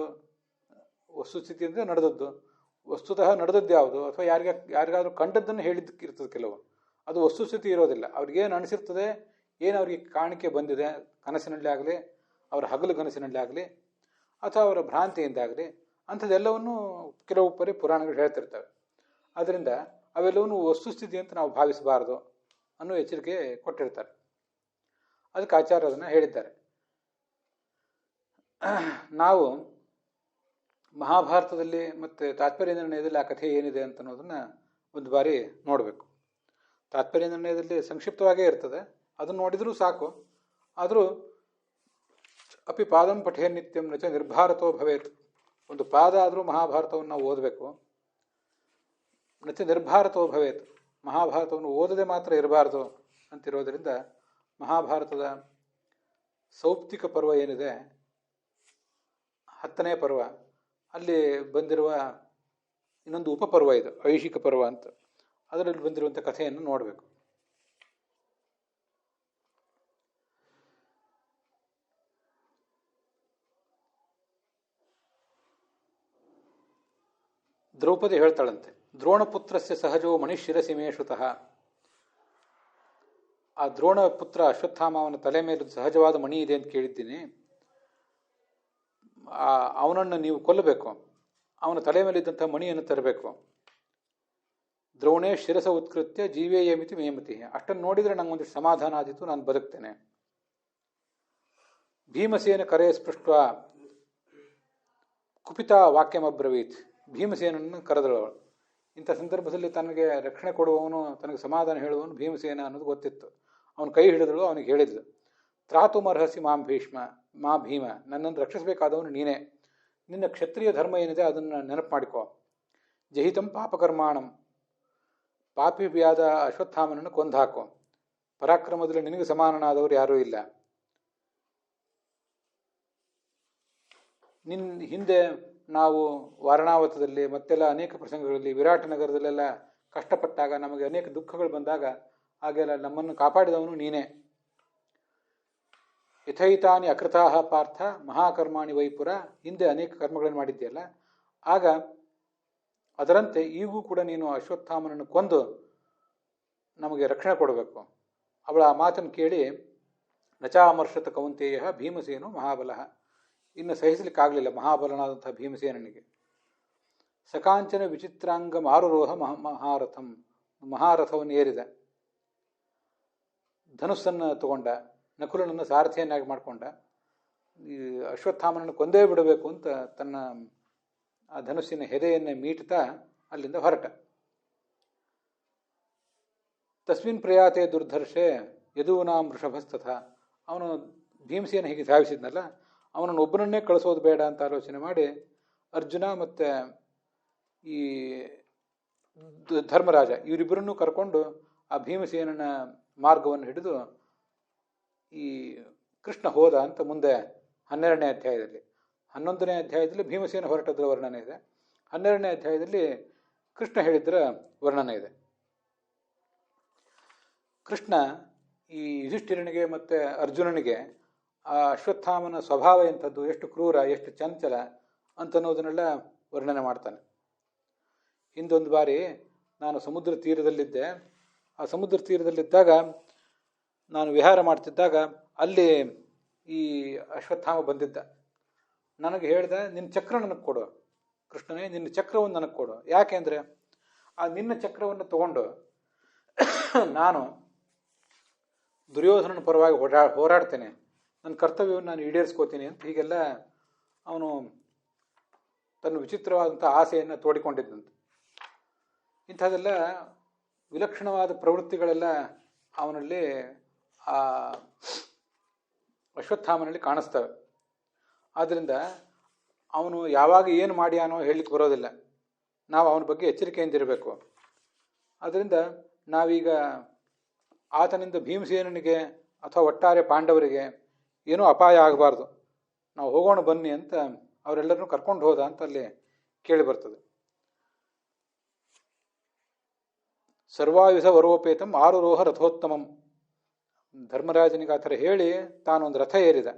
ವಸ್ತುಸ್ಥಿತಿ ಅಂದರೆ ನಡೆದದ್ದು, ವಸ್ತುತಃ ನಡೆದದ್ದು ಯಾವುದು ಅಥವಾ ಯಾರಿಗಾದ್ರೂ ಕಂಡದ್ದನ್ನು ಹೇಳಿದ್ದಕ್ಕೆ ಇರ್ತದೆ ಕೆಲವು. ಅದು ವಸ್ತುಸ್ಥಿತಿ ಇರೋದಿಲ್ಲ. ಅವ್ರಿಗೇನು ಅನಿಸಿರ್ತದೆ, ಏನು ಅವ್ರಿಗೆ ಕಾಣಿಕೆ ಬಂದಿದೆ ಕನಸಿನಲ್ಲಿ ಆಗಲಿ, ಅವರ ಹಗಲು ಕನಸಿನಲ್ಲಿ ಆಗಲಿ, ಅಥವಾ ಅವರ ಭ್ರಾಂತಿಯಿಂದಾಗಲಿ, ಅಂಥದ್ದೆಲ್ಲವನ್ನು ಕೆಲವು ಪುರಾಣಗಳು ಹೇಳ್ತಿರ್ತವೆ. ಆದ್ದರಿಂದ ಅವೆಲ್ಲವನ್ನು ವಸ್ತುಸ್ಥಿತಿ ಅಂತ ನಾವು ಭಾವಿಸಬಾರದು ಅನ್ನೋ ಎಚ್ಚರಿಕೆ ಕೊಟ್ಟಿರ್ತಾರೆ. ಅದಕ್ಕೆ ಆಚಾರ್ಯ ಅದನ್ನು ಹೇಳಿದ್ದಾರೆ. ನಾವು ಮಹಾಭಾರತದಲ್ಲಿ ಮತ್ತು ತಾತ್ಪರ್ಯ ನಿರ್ಣಯದಲ್ಲಿ ಆ ಕಥೆ ಏನಿದೆ ಅಂತ ಅನ್ನೋದನ್ನು ಒಂದು ಬಾರಿ ನೋಡಬೇಕು. ತಾತ್ಪರ್ಯ ನಿರ್ಣಯದಲ್ಲಿ ಸಂಕ್ಷಿಪ್ತವಾಗೇ ಇರ್ತದೆ, ಅದನ್ನು ನೋಡಿದರೂ ಸಾಕು. ಆದರೂ ಅಪಿ ಪಾದಂ ಪಠೇ ನಿತ್ಯಂ ನಚ ನಿರ್ಭಾರತೋ ಭವೇತ್. ಒಂದು ಪಾದ ಆದರೂ ಮಹಾಭಾರತವನ್ನು ನಾವು ಓದಬೇಕು. ನಚ ನಿರ್ಭಾರತೋ ಭವೇತ್, ಮಹಾಭಾರತವನ್ನು ಓದದೆ ಮಾತ್ರ ಇರಬಾರ್ದು ಅಂತಿರೋದರಿಂದ ಮಹಾಭಾರತದ ಸೌಪ್ತಿಕ ಪರ್ವ ಏನಿದೆ, 10ನೇ ಪರ್ವ, ಅಲ್ಲಿ ಬಂದಿರುವ ಇನ್ನೊಂದು ಉಪಪರ್ವ ಇದು ಐಶಿಕ ಪರ್ವ ಅಂತ, ಅದರಲ್ಲಿ ಬಂದಿರುವಂಥ ಕಥೆಯನ್ನು ನೋಡಬೇಕು. ದ್ರೌಪದಿ ಹೇಳ್ತಾಳಂತೆ, ದ್ರೋಣಪುತ್ರಸ್ಯ ಸಹಜೋ ಮಣಿಶಿರಸಿ ಮೇ ಶ್ರುತಃ. ಆ ದ್ರೋಣಪುತ್ರ ಅಶ್ವತ್ಥಾಮ ಅವನ ತಲೆ ಮೇಲೆ ಸಹಜವಾದ ಮಣಿ ಇದೆ ಅಂತ ಕೇಳಿದ್ದೀನಿ, ಅವನನ್ನು ನೀವು ಕೊಲ್ಲಬೇಕು, ಅವನ ತಲೆ ಮೇಲಿದ್ದಂಥ ಮಣಿಯನ್ನು ತರಬೇಕು. ದ್ರೋಣೇ ಶಿರಸ ಉತ್ಕೃತ್ಯ ಜೀವೇಯಮಿತಿ ಮೇಮತಿ. ಅಷ್ಟನ್ನು ನೋಡಿದರೆ ನಂಗೊಂದಿಷ್ಟು ಸಮಾಧಾನ ಆದಿತ್ತು, ನಾನು ಬದುಕ್ತೇನೆ. ಭೀಮಸೇನ ಕರೆ ಸ್ಪೃಷ್ಟ ಕುಪಿತ ವಾಕ್ಯಮಬ್ರವೀತ್. ಭೀಮಸೇನನ್ನು ಕರೆದಳು. ಇಂಥ ಸಂದರ್ಭದಲ್ಲಿ ತನಗೆ ರಕ್ಷಣೆ ಕೊಡುವವನು, ತನಗೆ ಸಮಾಧಾನ ಹೇಳುವವನು ಭೀಮಸೇನ ಅನ್ನೋದು ಗೊತ್ತಿತ್ತು. ಅವನು ಕೈ ಹಿಡಿದಳು, ಅವನಿಗೆ ಹೇಳಿದ್ಲು, ತ್ರಾತುಮರ್ಹಸಿ ಮಾಂ ಭೀಷ್ಮ ಮಾ ಭೀಮ, ನನ್ನನ್ನು ರಕ್ಷಿಸಬೇಕಾದವನು ನೀನೇ. ನಿನ್ನ ಕ್ಷತ್ರಿಯ ಧರ್ಮ ಏನಿದೆ ಅದನ್ನು ನೆನಪು ಮಾಡಿಕೊ. ಜಹಿತಂ ಪಾಪಕರ್ಮಾಣಂ, ಪಾಪಿಯಾದ ಅಶ್ವತ್ಥಾಮನನ್ನು ಕೊಂದಾಕೋ. ಪರಾಕ್ರಮದಲ್ಲಿ ನಿನಗೆ ಸಮಾನನಾದವರು ಯಾರೂ ಇಲ್ಲ. ಹಿಂದೆ ನಾವು ವಾರಣಾವತದಲ್ಲಿ ಮತ್ತೆಲ್ಲ ಅನೇಕ ಪ್ರಸಂಗಗಳಲ್ಲಿ, ವಿರಾಟ ನಗರದಲ್ಲೆಲ್ಲ ಕಷ್ಟಪಟ್ಟಾಗ, ನಮಗೆ ಅನೇಕ ದುಃಖಗಳು ಬಂದಾಗ ಹಾಗೆಲ್ಲ ನಮ್ಮನ್ನು ಕಾಪಾಡಿದವನು ನೀನೇ. ಯಥೈತಾನಿ ಅಕೃತಾಹ ಪಾರ್ಥ ಮಹಾಕರ್ಮಾಣಿ ವೈಪುರ. ಹಿಂದೆ ಅನೇಕ ಕರ್ಮಗಳನ್ನು ಮಾಡಿದ್ದೀಯಲ್ಲ, ಆಗ ಅದರಂತೆ ಈಗೂ ಕೂಡ ನೀನು ಅಶ್ವತ್ಥಾಮನನ್ನು ಕೊಂದು ನಮಗೆ ರಕ್ಷಣೆ ಕೊಡಬೇಕು. ಅವಳ ಆ ಮಾತನ್ನು ಕೇಳಿ ನಚಾಮರ್ಷತ ಕೌಂತೇಯ ಭೀಮಸೇನು ಮಹಾಬಲಃ. ಇನ್ನು ಸಹಿಸಲಿಕ್ಕಾಗಲಿಲ್ಲ ಮಹಾಬಲನಾದಂಥ ಭೀಮಸೇನನಿಗೆ. ಸಕಾಂಚನ ವಿಚಿತ್ರಾಂಗ ಮಾರುರೋಹ ಮಹಾರಥಂ, ಮಹಾರಥವನ್ನು ಏರಿದ. ಧನುಸ್ಸನ್ನು ತಗೊಂಡ, ನಕುಲನನ್ನು ಸಾರಥಿಯನ್ನಾಗಿ ಮಾಡಿಕೊಂಡ. ಈ ಅಶ್ವತ್ಥಾಮನನ್ನು ಕೊಂದೇ ಬಿಡಬೇಕು ಅಂತ ತನ್ನ ಆ ಧನುಸ್ಸಿನ ಹೆದೆಯನ್ನು ಮೀಟ್ತಾ ಅಲ್ಲಿಂದ ಹೊರಟ. ತಸ್ಮಿನ್ ಪ್ರಯಾತೆ ದುರ್ಧರ್ಷೆ ಯದೂನಾಂ ವೃಷಭಸ್ತಥ. ಅವನು ಭೀಮಸೇನ ಹೀಗೆ ಧಾವಿಸಿದ್ನಲ್ಲ, ಅವನನ್ನು ಒಬ್ಬನನ್ನೇ ಕಳಿಸೋದು ಬೇಡ ಅಂತ ಆಲೋಚನೆ ಮಾಡಿ ಅರ್ಜುನ ಮತ್ತು ಈ ಧರ್ಮರಾಜ ಇವರಿಬ್ಬರನ್ನೂ ಕರ್ಕೊಂಡು ಆ ಭೀಮಸೇನನ ಮಾರ್ಗವನ್ನು ಹಿಡಿದು ಈ ಕೃಷ್ಣ ಹೋದ ಅಂತ ಮುಂದೆ 12ನೇ ಅಧ್ಯಾಯದಲ್ಲಿ. 11ನೇ ಅಧ್ಯಾಯದಲ್ಲಿ ಭೀಮಸೇನ ಹೊರಟದ್ರ ವರ್ಣನೆ ಇದೆ. 12ನೇ ಅಧ್ಯಾಯದಲ್ಲಿ ಕೃಷ್ಣ ಹೇಳಿದ್ರ ವರ್ಣನೆ ಇದೆ. ಕೃಷ್ಣ ಈ ಯುಧಿಷ್ಠಿರನಿಗೆ ಮತ್ತು ಅರ್ಜುನನಿಗೆ ಆ ಅಶ್ವತ್ಥಾಮನ ಸ್ವಭಾವ ಎಂಥದ್ದು, ಎಷ್ಟು ಕ್ರೂರ, ಎಷ್ಟು ಚಂಚಲ ಅಂತನ್ನೋದನ್ನೆಲ್ಲ ವರ್ಣನೆ ಮಾಡ್ತಾನೆ. ಹಿಂದೊಂದು ಬಾರಿ ನಾನು ಸಮುದ್ರ ತೀರದಲ್ಲಿದ್ದೆ. ಆ ಸಮುದ್ರ ತೀರದಲ್ಲಿದ್ದಾಗ ನಾನು ವಿಹಾರ ಮಾಡ್ತಿದ್ದಾಗ ಅಲ್ಲಿ ಈ ಅಶ್ವತ್ಥಾಮ ಬಂದಿದ್ದ. ನನಗೆ ಹೇಳ್ದ, ನಿನ್ನ ಚಕ್ರ ನನಗೆ ಕೊಡು ಕೃಷ್ಣನೇ, ನಿನ್ನ ಚಕ್ರವನ್ನು ನನಗೆ ಕೊಡು. ಯಾಕೆಂದರೆ ಆ ನಿನ್ನ ಚಕ್ರವನ್ನು ತಗೊಂಡು ನಾನು ದುರ್ಯೋಧನನ ಪರವಾಗಿ ಹೋರಾಡ್ತೇನೆ, ನನ್ನ ಕರ್ತವ್ಯವನ್ನು ನಾನು ಈಡೇರಿಸ್ಕೋತೀನಿ ಅಂತ ಹೀಗೆಲ್ಲ ಅವನು ತನ್ನ ವಿಚಿತ್ರವಾದಂಥ ಆಸೆಯನ್ನು ತೋಡಿಕೊಂಡಿದ್ದಂತೆ. ಇಂಥದ್ದೆಲ್ಲ ವಿಲಕ್ಷಣವಾದ ಪ್ರವೃತ್ತಿಗಳೆಲ್ಲ ಅವನಲ್ಲಿ ಆ ಅಶ್ವತ್ಥಾಮನಲ್ಲಿ ಕಾಣಿಸ್ತವೆ. ಆದ್ದರಿಂದ ಅವನು ಯಾವಾಗ ಏನು ಮಾಡ್ಯಾನೋ ಹೇಳಲಿಕ್ಕೆ ಬರೋದಿಲ್ಲ. ನಾವು ಅವನ ಬಗ್ಗೆ ಎಚ್ಚರಿಕೆಯಿಂದಿರಬೇಕು. ಆದ್ದರಿಂದ ನಾವೀಗ ಆತನಿಂದ ಭೀಮಸೇನನಿಗೆ ಅಥವಾ ಒಟ್ಟಾರೆ ಪಾಂಡವರಿಗೆ ಏನೂ ಅಪಾಯ ಆಗಬಾರ್ದು, ನಾವು ಹೋಗೋಣ ಬನ್ನಿ ಅಂತ ಅವರೆಲ್ಲರನ್ನೂ ಕರ್ಕೊಂಡು ಹೋದ ಅಂತ ಅಲ್ಲಿ ಕೇಳಿ ಬರ್ತದೆ. ಸರ್ವಾಯುಧ ವರೋಪೇತಂ ಆರುರೋಹ ರಥೋತ್ತಮಂ. ಧರ್ಮರಾಜನಿಗೆ ಆ ಥರ ಹೇಳಿ ತಾನೊಂದು ರಥ ಏರಿದ.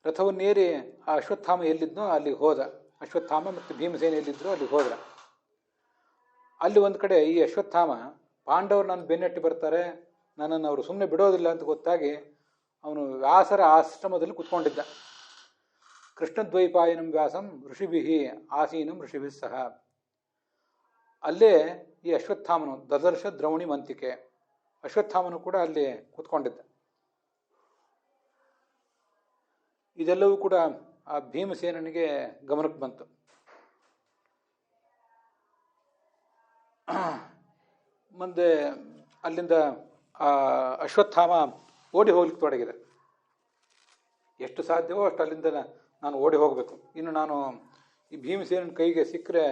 ರಥವನ್ನೇರಿ ಆ ಅಶ್ವತ್ಥಾಮ ಎಲ್ಲಿದ್ನೋ ಅಲ್ಲಿಗೆ ಹೋದ. ಅಶ್ವತ್ಥಾಮ ಮತ್ತು ಭೀಮಸೇನ ಎಲ್ಲಿದ್ರೋ ಅಲ್ಲಿಗೆ ಹೋದ. ಅಲ್ಲಿ ಒಂದು ಕಡೆ ಈ ಅಶ್ವತ್ಥಾಮ ಪಾಂಡವರು ನನ್ನ ಬೆನ್ನಟ್ಟಿ ಬರ್ತಾರೆ, ನನ್ನನ್ನು ಅವರು ಸುಮ್ಮನೆ ಬಿಡೋದಿಲ್ಲ ಅಂತ ಗೊತ್ತಾಗಿ ಅವನು ವ್ಯಾಸರ ಆಶ್ರಮದಲ್ಲಿ ಕುತ್ಕೊಂಡಿದ್ದ. ಕೃಷ್ಣದ್ವೈಪಾಯನಂ ವ್ಯಾಸಂ ಋಷಿಭಿ ಆಸೀನಂ ಋಷಿಭಿ ಸಹ. ಅಲ್ಲೇ ಈ ಅಶ್ವತ್ಥಾಮನು ದದರ್ಶ ದ್ರೌಣಿ ಮಂತಿಕೆ, ಅಶ್ವತ್ಥಾಮನು ಕೂಡ ಅಲ್ಲಿ ಕೂತ್ಕೊಂಡಿದ್ದ. ಇದೆಲ್ಲವೂ ಕೂಡ ಆ ಭೀಮಸೇನಿಗೆ ಗಮನಕ್ಕೆ ಬಂತು. ಮುಂದೆ ಅಲ್ಲಿಂದ ಆ ಅಶ್ವತ್ಥಾಮ ಓಡಿ ಹೋಗ್ಲಿಕ್ಕೆ ತೊಡಗಿದೆ. ಎಷ್ಟು ಸಾಧ್ಯವೋ ಅಷ್ಟು ಅಲ್ಲಿಂದ ನಾನು ಓಡಿ ಹೋಗಬೇಕು, ಇನ್ನು ನಾನು ಈ ಭೀಮಸೇನ ಕೈಗೆ ಸಿಕ್ಕರೆ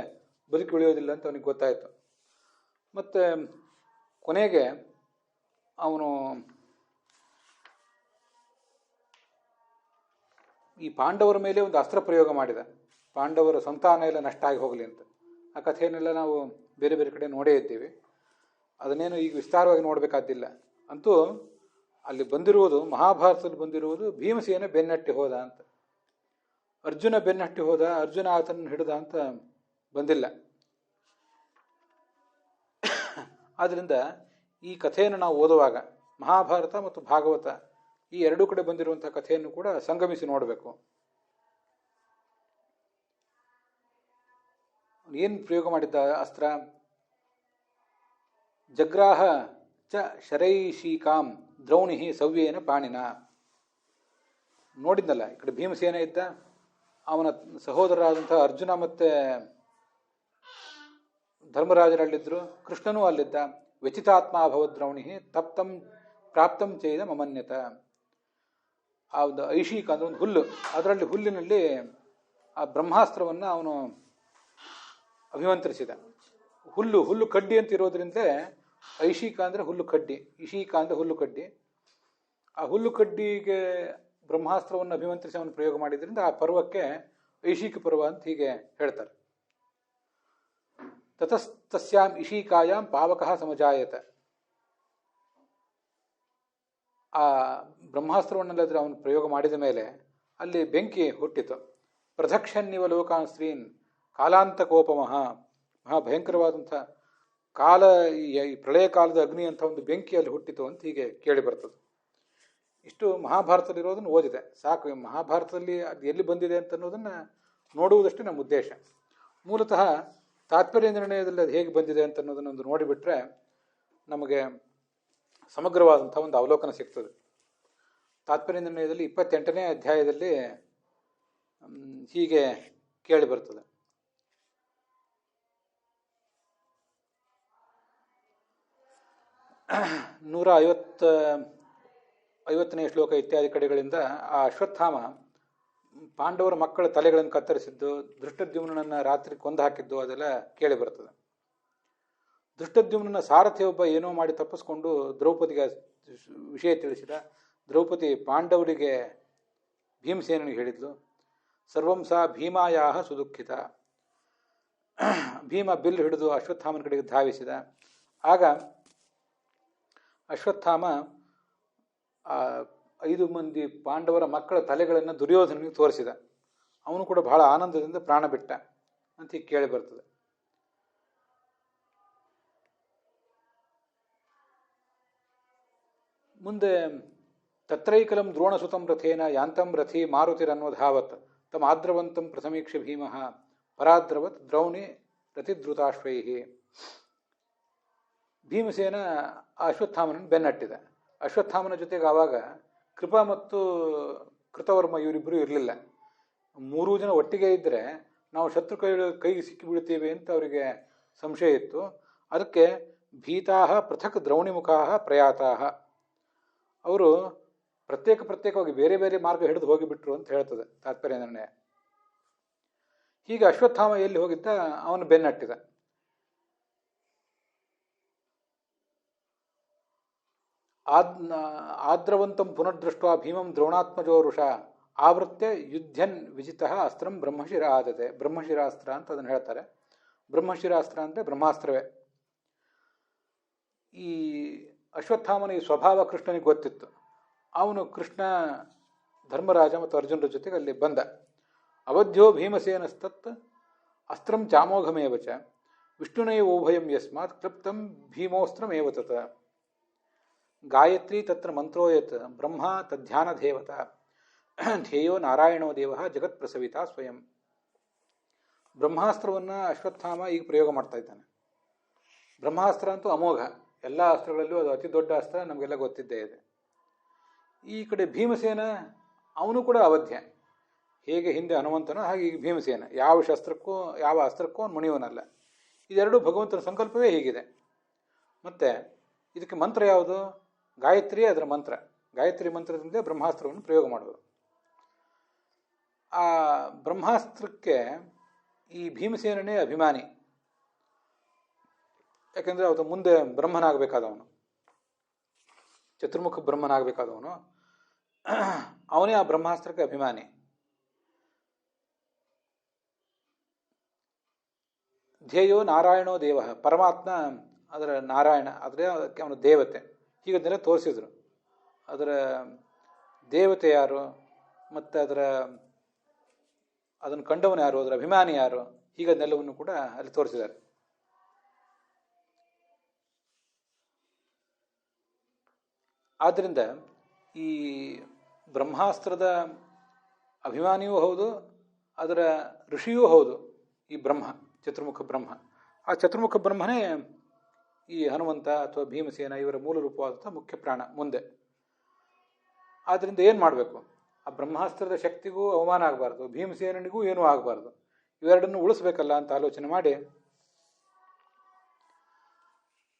ಬದುಕಿ ಉಳಿಯೋದಿಲ್ಲ ಅಂತ ಅವನಿಗೆ ಗೊತ್ತಾಯಿತು. ಮತ್ತು ಕೊನೆಗೆ ಅವನು ಈ ಪಾಂಡವರ ಮೇಲೆ ಒಂದು ಅಸ್ತ್ರ ಪ್ರಯೋಗ ಮಾಡಿದ, ಪಾಂಡವರ ಸಂತಾನ ಎಲ್ಲ ನಷ್ಟ ಆಗಿ ಹೋಗಲಿ ಅಂತ. ಆ ಕಥೆಯನ್ನೆಲ್ಲ ನಾವು ಬೇರೆ ಬೇರೆ ಕಡೆ ನೋಡೇ ಇದ್ದೀವಿ, ಅದನ್ನೇನು ಈಗ ವಿಸ್ತಾರವಾಗಿ ನೋಡಬೇಕಾದ್ದಿಲ್ಲ. ಅಂತೂ ಅಲ್ಲಿ ಬಂದಿರುವುದು, ಮಹಾಭಾರತದಲ್ಲಿ ಬಂದಿರುವುದು ಭೀಮಸೇನ ಬೆನ್ನಟ್ಟಿ ಹೋದ ಅಂತ. ಅರ್ಜುನ ಬೆನ್ನಟ್ಟಿ ಹೋದ, ಅರ್ಜುನ ಆತನನ್ನು ಹಿಡಿದ ಅಂತ ಬಂದಿಲ್ಲ. ಆದ್ದರಿಂದ ಈ ಕಥೆಯನ್ನು ನಾವು ಓದುವಾಗ ಮಹಾಭಾರತ ಮತ್ತು ಭಾಗವತ ಈ ಎರಡೂ ಕಡೆ ಬಂದಿರುವಂತಹ ಕಥೆಯನ್ನು ಕೂಡ ಸಂಗಮಿಸಿ ನೋಡಬೇಕು. ಏನು ಪ್ರಯೋಗ ಮಾಡಿದ್ದ ಅಸ್ತ್ರ? ಜಗ್ರಾಹ ಚ ಶರೈಶೀಕಾಂ ದ್ರೌಣಿ ಸವ್ಯೇನ ಪಾಣಿನ. ನೋಡಿದ್ನಲ್ಲ, ಈ ಕಡೆ ಭೀಮಸೇನ ಇದ್ದ, ಅವನ ಸಹೋದರರಾದಂತಹ ಅರ್ಜುನ ಮತ್ತೆ ಧರ್ಮರಾಜರಲ್ಲಿದ್ದರು, ಕೃಷ್ಣನೂ ಅಲ್ಲಿದ್ದ. ವ್ಯಚಿತಾತ್ಮ ಅಭವದ್ ದ್ರೌಣಿ ತಪ್ತಂ ಪ್ರಾಪ್ತಂ ಚೈದ ಮಮನ್ಯತ. ಆ ಒಂದು ಐಶೀಕ ಅಂದ್ರೆ ಒಂದು ಹುಲ್ಲು, ಅದರಲ್ಲಿ ಹುಲ್ಲಿನಲ್ಲಿ ಆ ಬ್ರಹ್ಮಾಸ್ತ್ರವನ್ನು ಅವನು ಅಭಿಮಂತ್ರಿಸಿದ. ಹುಲ್ಲು ಕಡ್ಡಿ ಅಂತ ಇರೋದ್ರಿಂದಲೇ ಐಶೀಕ ಅಂದರೆ ಹುಲ್ಲು ಕಡ್ಡಿ, ಇಶೀಕ ಅಂದರೆ ಹುಲ್ಲು ಕಡ್ಡಿ. ಆ ಹುಲ್ಲು ಕಡ್ಡಿಗೆ ಬ್ರಹ್ಮಾಸ್ತ್ರವನ್ನು ಅಭಿಮಂತ್ರಿಸಿ ಅವನು ಪ್ರಯೋಗ ಮಾಡಿದ್ರಿಂದ ಆ ಪರ್ವಕ್ಕೆ ಐಶೀಕ ಪರ್ವ ಅಂತ ಹೀಗೆ ಹೇಳ್ತಾರೆ. ತತಸ್ತಸ್ಯಾಂ ಇಶೀಕಾಯಾಂ ಪಾವಕಃ ಸಮಜಾಯತ. ಆ ಬ್ರಹ್ಮಾಸ್ತ್ರವನ್ನೆಲ್ಲಾದ್ರೆ ಅವನು ಪ್ರಯೋಗ ಮಾಡಿದ ಮೇಲೆ ಅಲ್ಲಿ ಬೆಂಕಿ ಹುಟ್ಟಿತು. ಪ್ರದಕ್ಷನ್ನಿವ ಲೋಕಾನ್ ಸ್ತ್ರೀನ್ ಕಾಲಾಂತಕೋಪಮಃ. ಮಹಾಭಯಂಕರವಾದಂಥ ಕಾಲ, ಈ ಪ್ರಳಯ ಕಾಲದ ಅಗ್ನಿ ಅಂತ ಒಂದು ಬೆಂಕಿ ಅಲ್ಲಿ ಹುಟ್ಟಿತು ಅಂತ ಹೀಗೆ ಕೇಳಿ ಬರ್ತದೆ. ಇಷ್ಟು ಮಹಾಭಾರತದಲ್ಲಿರೋದನ್ನು ಓದಿದೆ ಸಾಕು. ಮಹಾಭಾರತದಲ್ಲಿ ಅದು ಎಲ್ಲಿ ಬಂದಿದೆ ಅಂತ ಅನ್ನೋದನ್ನು ನೋಡುವುದಷ್ಟೇ ನಮ್ಮ ಉದ್ದೇಶ. ಮೂಲತಃ ತಾತ್ಪರ್ಯ ನಿರ್ಣಯದಲ್ಲಿ ಅದು ಹೇಗೆ ಬಂದಿದೆ ಅಂತ ಅನ್ನೋದನ್ನೊಂದು ನೋಡಿಬಿಟ್ರೆ ನಮಗೆ ಸಮಗ್ರವಾದಂಥ ಒಂದು ಅವಲೋಕನ ಸಿಗ್ತದೆ. ತಾತ್ಪರ್ಯ ನಿರ್ಣಯದಲ್ಲಿ 28ನೇ ಅಧ್ಯಾಯದಲ್ಲಿ ಹೀಗೆ ಕೇಳಿ ಬರ್ತದೆ. 150ನೇ ಶ್ಲೋಕ ಇತ್ಯಾದಿ ಕಡೆಗಳಿಂದ ಆ ಅಶ್ವತ್ಥಾಮ ಪಾಂಡವರ ಮಕ್ಕಳ ತಲೆಗಳನ್ನು ಕತ್ತರಿಸಿದ್ದು, ಧೃಷ್ಟದ್ಯುಮ್ನನ್ನು ರಾತ್ರಿ ಕೊಂದು ಹಾಕಿದ್ದು ಅದೆಲ್ಲ ಕೇಳಿ ಬರ್ತದೆ. ಧೃಷ್ಟದ್ಯುಮ್ನ ಸಾರಥಿ ಒಬ್ಬ ಏನೋ ಮಾಡಿ ತಪ್ಪಿಸ್ಕೊಂಡು ದ್ರೌಪದಿಗೆ ವಿಷಯ ತಿಳಿಸಿದ. ದ್ರೌಪದಿ ಪಾಂಡವರಿಗೆ ಭೀಮಸೇನಿಗೆ ಹೇಳಿದ್ಲು. ಸರ್ವಂ ಸಾ ಭೀಮಾಯಾ ಸುದುಃಖಿತ. ಭೀಮ ಬಿಲ್ ಹಿಡಿದು ಅಶ್ವತ್ಥಾಮನ ಕಡೆಗೆ ಧಾವಿಸಿದ. ಆಗ ಅಶ್ವತ್ಥಾಮ 5 ಮಂದಿ ಪಾಂಡವರ ಮಕ್ಕಳ ತಲೆಗಳನ್ನು ದುರ್ಯೋಧನಿಗೆ ತೋರಿಸಿದ. ಅವನು ಕೂಡ ಬಹಳ ಆನಂದದಿಂದ ಪ್ರಾಣ ಬಿಟ್ಟ ಅಂತ ಈಗ ಕೇಳಿ ಬರ್ತದೆ. ಮುಂದೆ ತತ್ರೈಕಲಂ ದ್ರೋಣಸುತಂ ರಥೇನ ಯಾಂತಂ ರಥಿ ಮಾರುತಿರನ್ವಧಾವತ್ ತಮ್ಮ ಆದ್ರವಂತಂ ಪ್ರಸಮೀಕ್ಷ ಭೀಮಃ ಪರಾದ್ರವತ್ ದ್ರೌಣಿ ರತಿದ್ರುತಾಶ್ವೈ. ಭೀಮಸೇನ ಅಶ್ವತ್ಥಾಮನನ್ನು ಬೆನ್ನಟ್ಟಿದ. ಅಶ್ವತ್ಥಾಮನ ಜೊತೆಗೆ ಆವಾಗ ಕೃಪಾ ಮತ್ತು ಕೃತವರ್ಮ ಇವರಿಬ್ಬರು ಇರಲಿಲ್ಲ. 3 ಜನ ಒಟ್ಟಿಗೆ ಇದ್ದರೆ ನಾವು ಶತ್ರು ಕೈಗೆ ಸಿಕ್ಕಿಬಿಡ್ತೀವಿ ಅಂತ ಅವರಿಗೆ ಸಂಶಯ ಇತ್ತು. ಅದಕ್ಕೆ ಭೀತಾಹ ಪೃಥಕ್ ದ್ರೌಣಿಮುಖಾಹ ಪ್ರಯಾತಾಹ. ಅವರು ಪ್ರತ್ಯೇಕವಾಗಿ ಬೇರೆ ಬೇರೆ ಮಾರ್ಗ ಹಿಡಿದು ಹೋಗಿಬಿಟ್ರು ಅಂತ ಹೇಳ್ತದೆ ತಾತ್ಪರ್ಯ ನಿರ್ಣಯ. ಹೀಗೆ ಅಶ್ವತ್ಥಾಮ ಎಲ್ಲಿ ಹೋಗಿದ್ದ ಅವನು ಬೆನ್ನಟ್ಟಿದ. ಆದ್ರವಂತಂ ಪುನರ್ದೃಷ್ಟ ಭೀಮಂ ದ್ರೋಣಾತ್ಮಜೋರುಷ ಆವೃತ್ಯ ಯುದ್ಧನ್ ವಿಜಿತಃ ಅಸ್ತ್ರಂ ಬ್ರಹ್ಮಶಿರ ಆದತೆ. ಬ್ರಹ್ಮಶಿರಾಸ್ತ್ರ ಅಂತ ಅದನ್ನು ಹೇಳ್ತಾರೆ. ಬ್ರಹ್ಮಶಿರಾಸ್ತ್ರ ಅಂದರೆ ಬ್ರಹ್ಮಾಸ್ತ್ರವೇ. ಈ ಅಶ್ವತ್ಥಾಮನ ಈ ಸ್ವಭಾವ ಕೃಷ್ಣನಿಗೆ ಗೊತ್ತಿತ್ತು. ಅವನು ಕೃಷ್ಣ ಧರ್ಮರಾಜ ಮತ್ತು ಅರ್ಜುನರ ಜೊತೆಗೆ ಅಲ್ಲಿ ಬಂದ. ಅವಧ್ಯ ಭೀಮಸೇನಸ್ತತ್ ಅಸ್ತ್ರಂ ಚಾಮೋಘಮೇವಚ ವಿಷ್ಣುನೈವ ಉಭಯಂ ಯಸ್ಮಾತ್ ಕ್ಲೃಪ್ತಂ ಭೀಮೋಸ್ತ್ರಮೇವ ತತ್ ಗಾಯತ್ರಿ ತತ್ರ ಮಂತ್ರೋಯತ್ ಬ್ರಹ್ಮ ತಧ್ಯಾನ ದೇವತಾ ಧ್ಯೇಯೋ ನಾರಾಯಣೋ ದೇವ ಜಗತ್ ಪ್ರಸವಿತ ಸ್ವಯಂ. ಬ್ರಹ್ಮಾಸ್ತ್ರವನ್ನು ಅಶ್ವತ್ಥಾಮ ಈಗ ಪ್ರಯೋಗ ಮಾಡ್ತಾ ಇದ್ದಾನೆ. ಬ್ರಹ್ಮಾಸ್ತ್ರ ಅಂತೂ ಅಮೋಘ, ಎಲ್ಲ ಅಸ್ತ್ರಗಳಲ್ಲೂ ಅದು ಅತಿ ದೊಡ್ಡ ಅಸ್ತ್ರ, ನಮಗೆಲ್ಲ ಗೊತ್ತಿದ್ದೇ ಇದೆ. ಈ ಕಡೆ ಭೀಮಸೇನ ಅವನು ಕೂಡ ಅವಧ್ಯ. ಹೇಗೆ ಹಿಂದೆ ಹನುಮಂತನೋ ಹಾಗೆ ಈಗ ಭೀಮಸೇನ ಯಾವ ಅಸ್ತ್ರಕ್ಕೂ ಅವನು ಮುಣಿಯವನಲ್ಲ. ಇದೆರಡೂ ಭಗವಂತನ ಸಂಕಲ್ಪವೇ ಹೀಗಿದೆ. ಮತ್ತು ಇದಕ್ಕೆ ಮಂತ್ರ ಯಾವುದು? ಗಾಯತ್ರಿ, ಅದರ ಮಂತ್ರ. ಗಾಯತ್ರಿ ಮಂತ್ರದಿಂದ ಬ್ರಹ್ಮಾಸ್ತ್ರವನ್ನು ಪ್ರಯೋಗ ಮಾಡುವುದು. ಆ ಬ್ರಹ್ಮಾಸ್ತ್ರಕ್ಕೆ ಈ ಭೀಮಸೇನನೇ ಅಭಿಮಾನಿ. ಯಾಕೆಂದರೆ ಅವತ್ತು ಮುಂದೆ ಬ್ರಹ್ಮನಾಗಬೇಕಾದವನು, ಚತುರ್ಮುಖ ಬ್ರಹ್ಮನಾಗಬೇಕಾದವನು, ಅವನೇ ಆ ಬ್ರಹ್ಮಾಸ್ತ್ರಕ್ಕೆ ಅಭಿಮಾನಿ. ಧ್ಯೇಯೋ ನಾರಾಯಣೋ ದೇವ, ಪರಮಾತ್ಮ ಅದರ ನಾರಾಯಣ, ಆದರೆ ಅದಕ್ಕೆ ಅವನು ದೇವತೆ. ಹೀಗದನ್ನೆಲ್ಲ ತೋರಿಸಿದ್ರು. ಅದರ ದೇವತೆ ಯಾರು, ಮತ್ತು ಅದನ್ನು ಕಂಡವನು ಯಾರು, ಅದರ ಅಭಿಮಾನಿ ಯಾರು, ಹೀಗದನ್ನೆಲ್ಲವನ್ನು ಕೂಡ ಅಲ್ಲಿ ತೋರಿಸಿದ್ದಾರೆ. ಆದ್ದರಿಂದ ಈ ಬ್ರಹ್ಮಾಸ್ತ್ರದ ಅಭಿಮಾನಿಯೂ ಹೌದು, ಅದರ ಋಷಿಯೂ ಹೌದು ಈ ಬ್ರಹ್ಮ, ಚತುರ್ಮುಖ ಬ್ರಹ್ಮ. ಆ ಚತುರ್ಮುಖ ಬ್ರಹ್ಮನೇ ಈ ಹನುಮಂತ ಅಥವಾ ಭೀಮಸೇನ ಇವರ ಮೂಲ ರೂಪವಾದಂಥ ಮುಖ್ಯ ಪ್ರಾಣ ಮುಂದೆ. ಆದ್ದರಿಂದ ಏನು ಮಾಡಬೇಕು? ಆ ಬ್ರಹ್ಮಾಸ್ತ್ರದ ಶಕ್ತಿಗೂ ಅವಮಾನ ಆಗಬಾರ್ದು, ಭೀಮಸೇನಿಗೂ ಏನೂ ಆಗಬಾರ್ದು, ಇವೆರಡನ್ನು ಉಳಿಸ್ಬೇಕಲ್ಲ ಅಂತ ಆಲೋಚನೆ ಮಾಡಿ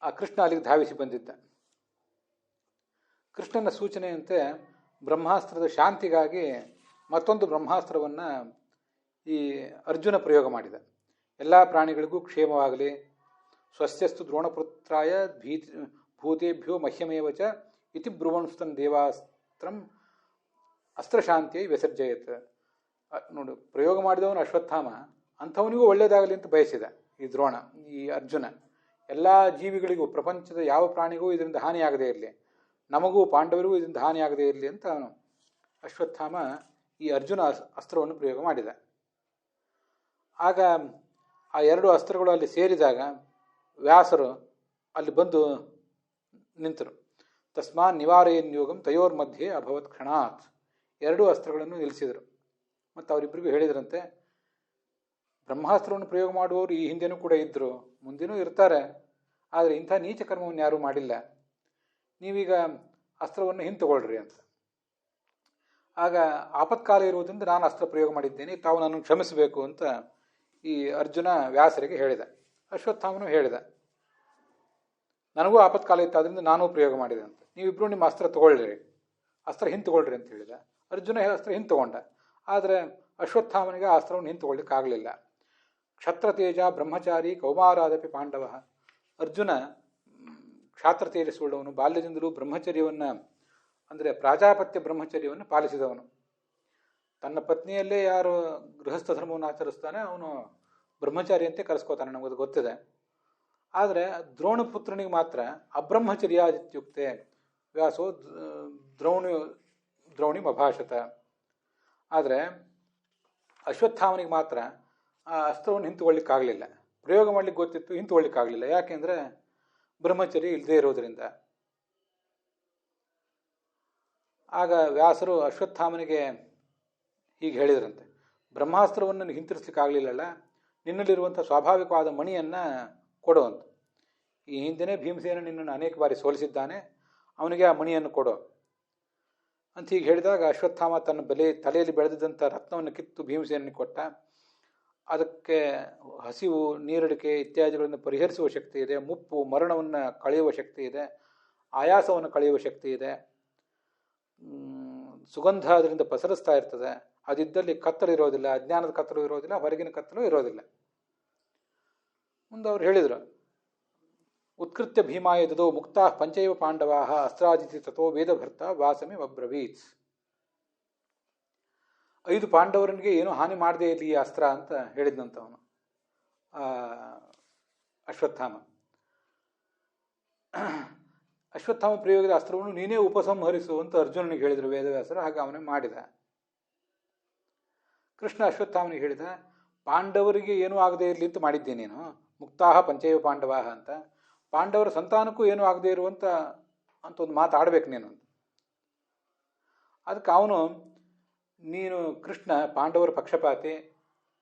ಆ ಕೃಷ್ಣ ಅಲ್ಲಿಗೆ ಧಾವಿಸಿ ಬಂದಿದ್ದ. ಕೃಷ್ಣನ ಸೂಚನೆಯಂತೆ ಬ್ರಹ್ಮಾಸ್ತ್ರದ ಶಾಂತಿಗಾಗಿ ಮತ್ತೊಂದು ಬ್ರಹ್ಮಾಸ್ತ್ರವನ್ನು ಈ ಅರ್ಜುನ ಪ್ರಯೋಗ ಮಾಡಿದ. ಎಲ್ಲ ಪ್ರಾಣಿಗಳಿಗೂ ಕ್ಷೇಮವಾಗಲಿ, ಸ್ವಸ್ಯಸ್ತು ದ್ರೋಣಪುತ್ರಾಯ ಭೂತೇಭ್ಯೋ ಮಹ್ಯಮೇವಚ ಇತಿ ಬ್ರುವನ್ಸ್ತನ್ ದೇವಾಸ್ತ್ರಂ ಅಸ್ತ್ರಶಾಂತಿಯೈ ವಿಸರ್ಜಯತ್. ನೋಡು, ಪ್ರಯೋಗ ಮಾಡಿದವನು ಅಶ್ವತ್ಥಾಮ, ಅಂಥವನಿಗೂ ಒಳ್ಳೆಯದಾಗಲಿ ಅಂತ ಬಯಸಿದ ಈ ದ್ರೋಣ, ಈ ಅರ್ಜುನ. ಎಲ್ಲ ಜೀವಿಗಳಿಗೂ, ಪ್ರಪಂಚದ ಯಾವ ಪ್ರಾಣಿಗೂ ಇದರಿಂದ ಹಾನಿಯಾಗದೇ ಇರಲಿ, ನಮಗೂ ಪಾಂಡವರಿಗೂ ಇದರಿಂದ ಹಾನಿಯಾಗದೇ ಇರಲಿ ಅಂತ ಅವನು ಅಶ್ವತ್ಥಾಮ ಈ ಅರ್ಜುನ ಅಸ್ತ್ರವನ್ನು ಪ್ರಯೋಗ ಮಾಡಿದ. ಆಗ ಆ ಎರಡು ಅಸ್ತ್ರಗಳು ಅಲ್ಲಿ ಸೇರಿದಾಗ ವ್ಯಾಸರು ಅಲ್ಲಿ ಬಂದು ನಿಂತರು. ತಸ್ಮಾನ್ ನಿವಾರಯನ್ ಯೋಗಂ ತಯೋರ್ ಮಧ್ಯೆ ಅಭವತ್ ಕ್ಷಣಾತ್. ಎರಡೂ ಅಸ್ತ್ರಗಳನ್ನು ನಿಲ್ಲಿಸಿದರು. ಮತ್ತು ಅವರಿಬ್ಬರಿಗೂ ಹೇಳಿದ್ರಂತೆ, ಬ್ರಹ್ಮಾಸ್ತ್ರವನ್ನು ಪ್ರಯೋಗ ಮಾಡುವವರು ಈ ಹಿಂದೆನೂ ಕೂಡ ಇದ್ದರು, ಮುಂದಿನೂ ಇರ್ತಾರೆ, ಆದರೆ ಇಂಥ ನೀಚ ಕರ್ಮವನ್ನು ಯಾರೂ ಮಾಡಿಲ್ಲ. ನೀವೀಗ ಅಸ್ತ್ರವನ್ನು ಹಿಂತುಕೊಳ್ರಿ ಅಂತ. ಆಗ ಆಪತ್ಕಾಲ ಇರುವುದರಿಂದ ನಾನು ಅಸ್ತ್ರ ಪ್ರಯೋಗ ಮಾಡಿದ್ದೇನೆ, ತಾವು ನನ್ನನ್ನು ಕ್ಷಮಿಸಬೇಕು ಅಂತ ಈ ಅರ್ಜುನ ವ್ಯಾಸರಿಗೆ ಹೇಳಿದ. ಅಶ್ವತ್ಥಾಮನು ಹೇಳಿದ, ನನಗೂ ಆಪತ್ಕಾಲ ಇತ್ತು, ಅದರಿಂದ ನಾನೂ ಪ್ರಯೋಗ ಮಾಡಿದೆ ಅಂತ. ನೀವಿಬ್ಬರು ನಿಮ್ಮ ಅಸ್ತ್ರ ತಗೊಳ್ಳಿರಿ, ಅಸ್ತ್ರ ಹಿಂತುಕೊಳ್ರಿ ಅಂತ ಹೇಳಿದ. ಅರ್ಜುನ ಅಸ್ತ್ರ ಹಿಂತುಕೊಂಡ. ಆದರೆ ಅಶ್ವತ್ಥಾಮನಿಗೆ ಆ ಅಸ್ತ್ರವನ್ನು ಹಿಂತುಕೊಳ್ಳಿಕ್ಕಾಗಲಿಲ್ಲ. ಕ್ಷತ್ರ ತೇಜ ಬ್ರಹ್ಮಚಾರಿ ಕೌಮಾರಾದಪಿ ಪಾಂಡವ. ಅರ್ಜುನ ಕ್ಷಾತ್ರ ತೇಜಸ್ಸುಳ್ಳವನು, ಬಾಲ್ಯದಿಂದಲೂ ಬ್ರಹ್ಮಚರ್ಯವನ್ನು, ಅಂದರೆ ಪ್ರಾಜಾಪತ್ಯ ಬ್ರಹ್ಮಚರ್ಯವನ್ನು ಪಾಲಿಸಿದವನು. ತನ್ನ ಪತ್ನಿಯಲ್ಲೇ ಯಾರು ಗೃಹಸ್ಥ ಧರ್ಮವನ್ನು ಆಚರಿಸ್ತಾನೆ ಅವನು ಬ್ರಹ್ಮಚಾರಿ ಅಂತ ಕರೆಸ್ಕೋತಾನೆ, ನಮಗದು ಗೊತ್ತಿದೆ. ಆದರೆ ದ್ರೋಣಪುತ್ರನಿಗೆ ಮಾತ್ರ ಅಬ್ರಹ್ಮಚರ್ಯಾದಿತ್ಯುಕ್ತೆ ವ್ಯಾಸೋ ದ್ರೋಣಿ ಅಭಾಷತ. ಆದರೆ ಅಶ್ವತ್ಥಾಮನಿಗೆ ಮಾತ್ರ ಆ ಅಸ್ತ್ರವನ್ನು ಹಿಂತುಕೊಳ್ಳಿಕ್ಕಾಗಲಿಲ್ಲ. ಪ್ರಯೋಗ ಮಾಡಲಿಕ್ಕೆ ಗೊತ್ತಿತ್ತು, ಹಿಂತುಕೊಳ್ಳಿಕ್ಕಾಗಲಿಲ್ಲ. ಯಾಕೆಂದರೆ ಬ್ರಹ್ಮಚರ್ಯ ಇಲ್ಲದೇ ಇರೋದರಿಂದ. ಆಗ ವ್ಯಾಸರು ಅಶ್ವತ್ಥಾಮನಿಗೆ ಹೀಗೆ ಹೇಳಿದ್ರಂತೆ, ಬ್ರಹ್ಮಾಸ್ತ್ರವನ್ನು ಹಿಂತಿರಿಸ್ಲಿಕ್ಕಾಗಲಿಲ್ಲಲ್ಲ, ನಿನ್ನಲ್ಲಿರುವಂಥ ಸ್ವಾಭಾವಿಕವಾದ ಮಣಿಯನ್ನು ಕೊಡುವಂತ. ಈ ಹಿಂದೆನೇ ಭೀಮಸೇನ ನಿನ್ನನ್ನು ಅನೇಕ ಬಾರಿ ಸೋಲಿಸಿದ್ದಾನೆ, ಅವನಿಗೆ ಆ ಮಣಿಯನ್ನು ಕೊಡು ಅಂತ ಹೀಗೆ ಹೇಳಿದಾಗ ಅಶ್ವತ್ಥಾಮ ತನ್ನ ತಲೆಯಲ್ಲಿ ಬೆಳೆದಿದ್ದಂಥ ರತ್ನವನ್ನು ಕಿತ್ತು ಭೀಮಸೇನಿಗೆ ಕೊಟ್ಟ. ಅದಕ್ಕೆ ಹಸಿವು, ನೀರಡಿಕೆ ಇತ್ಯಾದಿಗಳನ್ನು ಪರಿಹರಿಸುವ ಶಕ್ತಿ ಇದೆ, ಮುಪ್ಪು ಮರಣವನ್ನು ಕಳೆಯುವ ಶಕ್ತಿ ಇದೆ, ಆಯಾಸವನ್ನು ಕಳೆಯುವ ಶಕ್ತಿ ಇದೆ, ಸುಗಂಧ ಅದರಿಂದ ಪಸರಿಸ್ತಾ ಇರ್ತದೆ. ಅದಿದ್ದಲ್ಲಿ ಕತ್ತಲು ಇರೋದಿಲ್ಲ, ಅಜ್ಞಾನದ ಕತ್ತಲು ಇರೋದಿಲ್ಲ, ಹೊರಗಿನ ಕತ್ತಲು ಇರೋದಿಲ್ಲ. ಮುಂದೆ ಅವ್ರು ಹೇಳಿದರು, ಉತ್ಕೃತ್ಯ ಭೀಮಾಯ ದದೋ ಮುಕ್ತಾ ಪಂಚೈವ ಪಾಂಡವಾ ಅಸ್ತ್ರಾಜಿತಿ ತಥೋ ವೇದಭರ್ತ ವಾಸಮಿ ಅಬ್ರವೀತ್. 5 ಪಾಂಡವರಿಗೆ ಏನೂ ಹಾನಿ ಮಾಡದೇ ಇರಲಿ ಈ ಅಸ್ತ್ರ ಅಂತ ಹೇಳಿದ್ನಂತವನು ಅಶ್ವತ್ಥಾಮ. ಅಶ್ವತ್ಥಾಮ ಪ್ರಯೋಗದ ಅಸ್ತ್ರವನ್ನು ನೀನೇ ಉಪಸಂಹರಿಸು ಅಂತ ಅರ್ಜುನನಿಗೆ ಹೇಳಿದರು ವೇದವ್ಯಾಸರು. ಹಾಗೆ ಅವನೇ ಮಾಡಿದ. ಕೃಷ್ಣ ಅಶ್ವತ್ಥಾಮನಿಗೆ ಹೇಳಿದ, ಪಾಂಡವರಿಗೆ ಏನೂ ಆಗದೇ ಇರಲಿ ಅಂತ ಮಾಡಿದ್ದೆ ನೀನು, ಮುಕ್ತಾಹ ಪಂಚೈವ ಪಾಂಡವಾಹ ಅಂತ. ಪಾಂಡವರ ಸಂತಾನಕ್ಕೂ ಏನೂ ಆಗದೆ ಇರುವಂಥ ಅಂತ ಒಂದು ಮಾತು ಆಡ್ಬೇಕು ನೀನು. ಅದಕ್ಕೆ ಅವನು, ನೀನು ಕೃಷ್ಣ ಪಾಂಡವರ ಪಕ್ಷಪಾತಿ,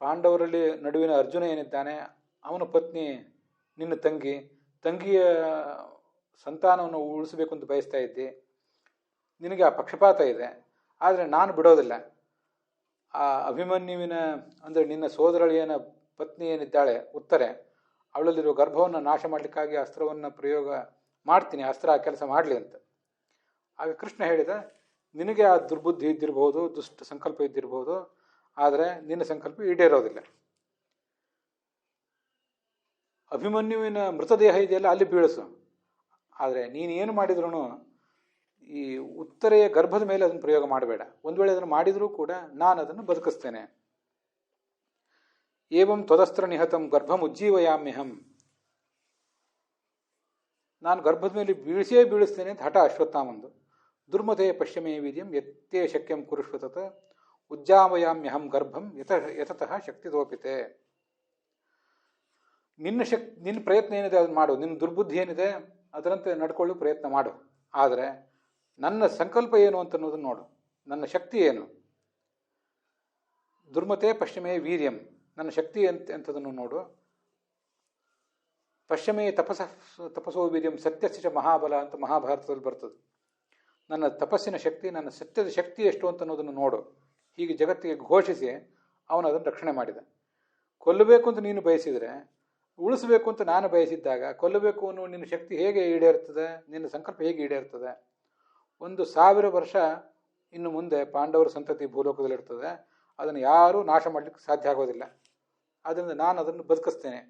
ಪಾಂಡವರಲ್ಲಿ ನಡುವಿನ ಅರ್ಜುನ ಏನಿದ್ದಾನೆ ಅವನ ಪತ್ನಿ ನಿನ್ನ ತಂಗಿಯ ಸಂತಾನವನ್ನು ಉಳಿಸಬೇಕು ಅಂತ ಬಯಸ್ತಾ ಇದ್ದಿ, ನಿನಗೆ ಆ ಪಕ್ಷಪಾತ ಇದೆ. ಆದರೆ ನಾನು ಬಿಡೋದಿಲ್ಲ. ಆ ಅಭಿಮನ್ಯುವಿನ ಅಂದರೆ ನಿನ್ನ ಸೋದರಳಿಯನ ಪತ್ನಿ ಏನಿದ್ದಾಳೆ ಉತ್ತರೆ, ಅವಳಲ್ಲಿರುವ ಗರ್ಭವನ್ನು ನಾಶ ಮಾಡಲಿಕ್ಕಾಗಿ ಅಸ್ತ್ರವನ್ನು ಪ್ರಯೋಗ ಮಾಡ್ತೀನಿ, ಅಸ್ತ್ರ ಆ ಕೆಲಸ ಮಾಡಲಿ ಅಂತ. ಆಗ ಕೃಷ್ಣ ಹೇಳಿದ, ನಿನಗೆ ಆ ದುರ್ಬುದ್ಧಿ ಇದ್ದಿರ್ಬೋದು, ದುಷ್ಟ ಸಂಕಲ್ಪ ಇದ್ದಿರ್ಬೋದು, ಆದರೆ ನಿನ್ನ ಸಂಕಲ್ಪ ಈಡೇರೋದಿಲ್ಲ. ಅಭಿಮನ್ಯುವಿನ ಮೃತದೇಹ ಇದೆಯಲ್ಲ ಅಲ್ಲಿ ಬೀಳಿಸು, ಆದರೆ ನೀನು ಏನು ಮಾಡಿದ್ರೂ ಈ ಉತ್ತರೆಯ ಗರ್ಭದ ಮೇಲೆ ಅದನ್ನು ಪ್ರಯೋಗ ಮಾಡಬೇಡ. ಒಂದು ವೇಳೆ ಅದನ್ನು ಮಾಡಿದರೂ ಕೂಡ ನಾನು ಅದನ್ನು ಬದುಕಿಸ್ತೇನೆ. ಏವಂ ತ್ವದಸ್ತ್ರ ನಿಹತಂ ಗರ್ಭಂ ಉಜ್ಜೀವಯಾಮ್ಯಹಂ, ನಾನು ಗರ್ಭದ ಮೇಲೆ ಬೀಳಿಸ್ತೇನೆ ಅಂತ ಹಠ ಅಶ್ವತ್ಥಾಮಂದು. ದುರ್ಮತೆ ಪಶ್ಯಮೇ ವೀರ್ಯಂ ಯತ್ತೇ ಶಕ್ಯಂ ಕುರುಷ್ವ ತತ್ ಉಜ್ಜಾವಯಾಮ್ಯಹಂ ಗರ್ಭಂ ಯತತಃ ಶಕ್ತಿದೋಪಿತೆ. ನಿನ್ನ ಪ್ರಯತ್ನ ಏನಿದೆ ಅದನ್ನು ಮಾಡು, ನಿನ್ನ ದುರ್ಬುದ್ಧಿ ಏನಿದೆ ಅದರಂತೆ ನಡ್ಕೊಳ್ಳೋ ಪ್ರಯತ್ನ ಮಾಡು. ಆದರೆ ನನ್ನ ಸಂಕಲ್ಪ ಏನು ಅಂತ ಅನ್ನೋದನ್ನು ನೋಡು, ನನ್ನ ಶಕ್ತಿ ಏನು. ದುರ್ಮತೆ ಪಶ್ಚಿಮೇ ವೀರ್ಯಂ, ನನ್ನ ಶಕ್ತಿ ಎಂಥದನ್ನು ನೋಡು. ಪಶ್ಚಿಮೇ ತಪಸೋ ವೀರ್ಯಂ ಸತ್ಯಸ್ಯ ಮಹಾಬಲ ಅಂತ ಮಹಾಭಾರತದಲ್ಲಿ ಬರ್ತದೆ. ನನ್ನ ತಪಸ್ಸಿನ ಶಕ್ತಿ, ನನ್ನ ಸತ್ಯದ ಶಕ್ತಿ ಎಷ್ಟು ಅಂತ ಅನ್ನೋದನ್ನು ನೋಡು. ಹೀಗೆ ಜಗತ್ತಿಗೆ ಘೋಷಿಸಿ ಅವನು ಅದನ್ನು ರಕ್ಷಣೆ ಮಾಡಿದ. ಕೊಲ್ಲಬೇಕು ಅಂತ ನೀನು ಬಯಸಿದರೆ, ಉಳಿಸಬೇಕು ಅಂತ ನಾನು ಬಯಸಿದ್ದಾಗ ಕೊಲ್ಲಬೇಕು ಅನ್ನೋ ನಿನ್ನ ಶಕ್ತಿ ಹೇಗೆ ಈಡೇರ್ತದೆ, ನಿನ್ನ ಸಂಕಲ್ಪ ಹೇಗೆ ಈಡೇರ್ತದೆ? 1000 ವರ್ಷ ಇನ್ನು ಮುಂದೆ ಪಾಂಡವರ ಸಂತತಿ ಭೂಲೋಕದಲ್ಲಿರ್ತದೆ, ಅದನ್ನು ಯಾರೂ ನಾಶ ಮಾಡಲಿಕ್ಕೆ ಸಾಧ್ಯ ಆಗೋದಿಲ್ಲ. ಆದ್ದರಿಂದ ನಾನು ಅದನ್ನು ಬದುಕಿಸ್ತೇನೆ.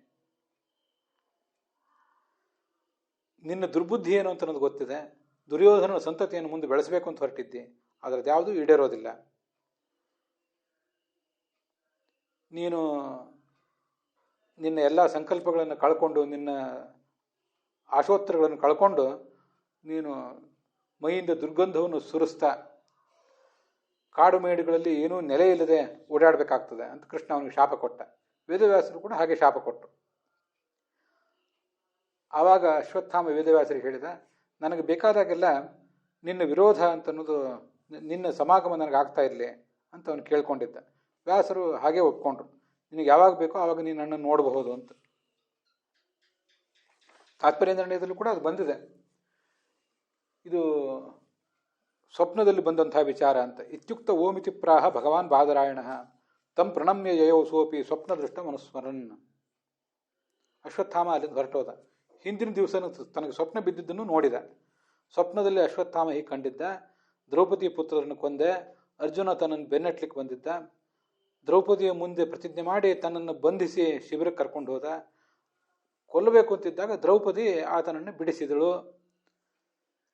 ನಿನ್ನ ದುರ್ಬುದ್ಧಿ ಏನು ಅಂತ ನನಗೆ ಗೊತ್ತಿದೆ. ದುರ್ಯೋಧನ ಸಂತತಿಯನ್ನು ಮುಂದೆ ಬೆಳೆಸಬೇಕು ಅಂತ ಹೊರಟಿದ್ದಿ, ಅದರದ್ದು ಯಾವುದೂ ಈಡೇರೋದಿಲ್ಲ. ನೀನು ನಿನ್ನ ಎಲ್ಲ ಸಂಕಲ್ಪಗಳನ್ನು ಕಳ್ಕೊಂಡು, ನಿನ್ನ ಆಶೋತ್ತರಗಳನ್ನು ಕಳ್ಕೊಂಡು, ನೀನು ಮೈಯಿಂದ ದುರ್ಗಂಧವನ್ನು ಸುರಿಸ್ತಾ ಕಾಡು ಮೇಡುಗಳಲ್ಲಿ ಏನೂ ನೆಲೆ ಇಲ್ಲದೆ ಓಡಾಡಬೇಕಾಗ್ತದೆ ಅಂತ ಕೃಷ್ಣ ಅವನಿಗೆ ಶಾಪ ಕೊಟ್ಟ. ವೇದವ್ಯಾಸರು ಕೂಡ ಹಾಗೆ ಶಾಪ ಕೊಟ್ಟರು. ಆವಾಗ ಅಶ್ವತ್ಥಾಮ ವೇದವ್ಯಾಸರಿಗೆ ಹೇಳಿದ, ನನಗೆ ಬೇಕಾದಾಗೆಲ್ಲ ನಿನ್ನ ವಿರೋಧ ಅಂತ ಅನ್ನೋದು, ನಿನ್ನ ಸಮಾಗಮ ನನಗೆ ಆಗ್ತಾ ಇರಲಿ ಅಂತ ಅವನು ಕೇಳ್ಕೊಂಡಿದ್ದ. ವ್ಯಾಸರು ಹಾಗೆ ಒಪ್ಕೊಂಡ್ರು, ನಿನಗೆ ಯಾವಾಗ ಬೇಕೋ ಆವಾಗ ನೀನು ನನ್ನನ್ನು ನೋಡಬಹುದು ಅಂತ. ತಾತ್ಪರ್ಯ ನಿರ್ಣಯದಲ್ಲೂ ಕೂಡ ಅದು ಬಂದಿದೆ. ಇದು ಸ್ವಪ್ನದಲ್ಲಿ ಬಂದಂತಹ ವಿಚಾರ ಅಂತ. ಇತ್ಯುಕ್ತ ಓಮಿತಿ ಪ್ರಾಹ ಭಗವಾನ್ ಬಾದರಾಯಣ ತಂ ಪ್ರಣಮ್ಯ ಯಯೋ ಸೋಪಿ ಸ್ವಪ್ನ ದೃಷ್ಟ ಮನುಸ್ಮರನ್. ಅಶ್ವತ್ಥಾಮ ಅಲ್ಲಿಂದ ಹೊರಟೋದ. ಹಿಂದಿನ ದಿವಸ ತನಗೆ ಸ್ವಪ್ನ ಬಿದ್ದಿದ್ದನ್ನು ನೋಡಿದ. ಸ್ವಪ್ನದಲ್ಲಿ ಅಶ್ವತ್ಥಾಮ ಹೀಗೆ ಕಂಡಿದ್ದ, ದ್ರೌಪದಿ ಪುತ್ರರನ್ನು ಕೊಂದೆ, ಅರ್ಜುನ ತನ್ನನ್ನು ಬೆನ್ನಟ್ಲಿಕ್ಕೆ ಬಂದಿದ್ದ, ದ್ರೌಪದಿಯ ಮುಂದೆ ಪ್ರತಿಜ್ಞೆ ಮಾಡಿ ತನ್ನನ್ನು ಬಂಧಿಸಿ ಶಿಬಿರಕ್ಕೆ ಕರ್ಕೊಂಡು ಹೋದ. ಕೊಲ್ಲಬೇಕು ಅಂತಿದ್ದಾಗ ದ್ರೌಪದಿ ಆತನನ್ನು ಬಿಡಿಸಿದಳು.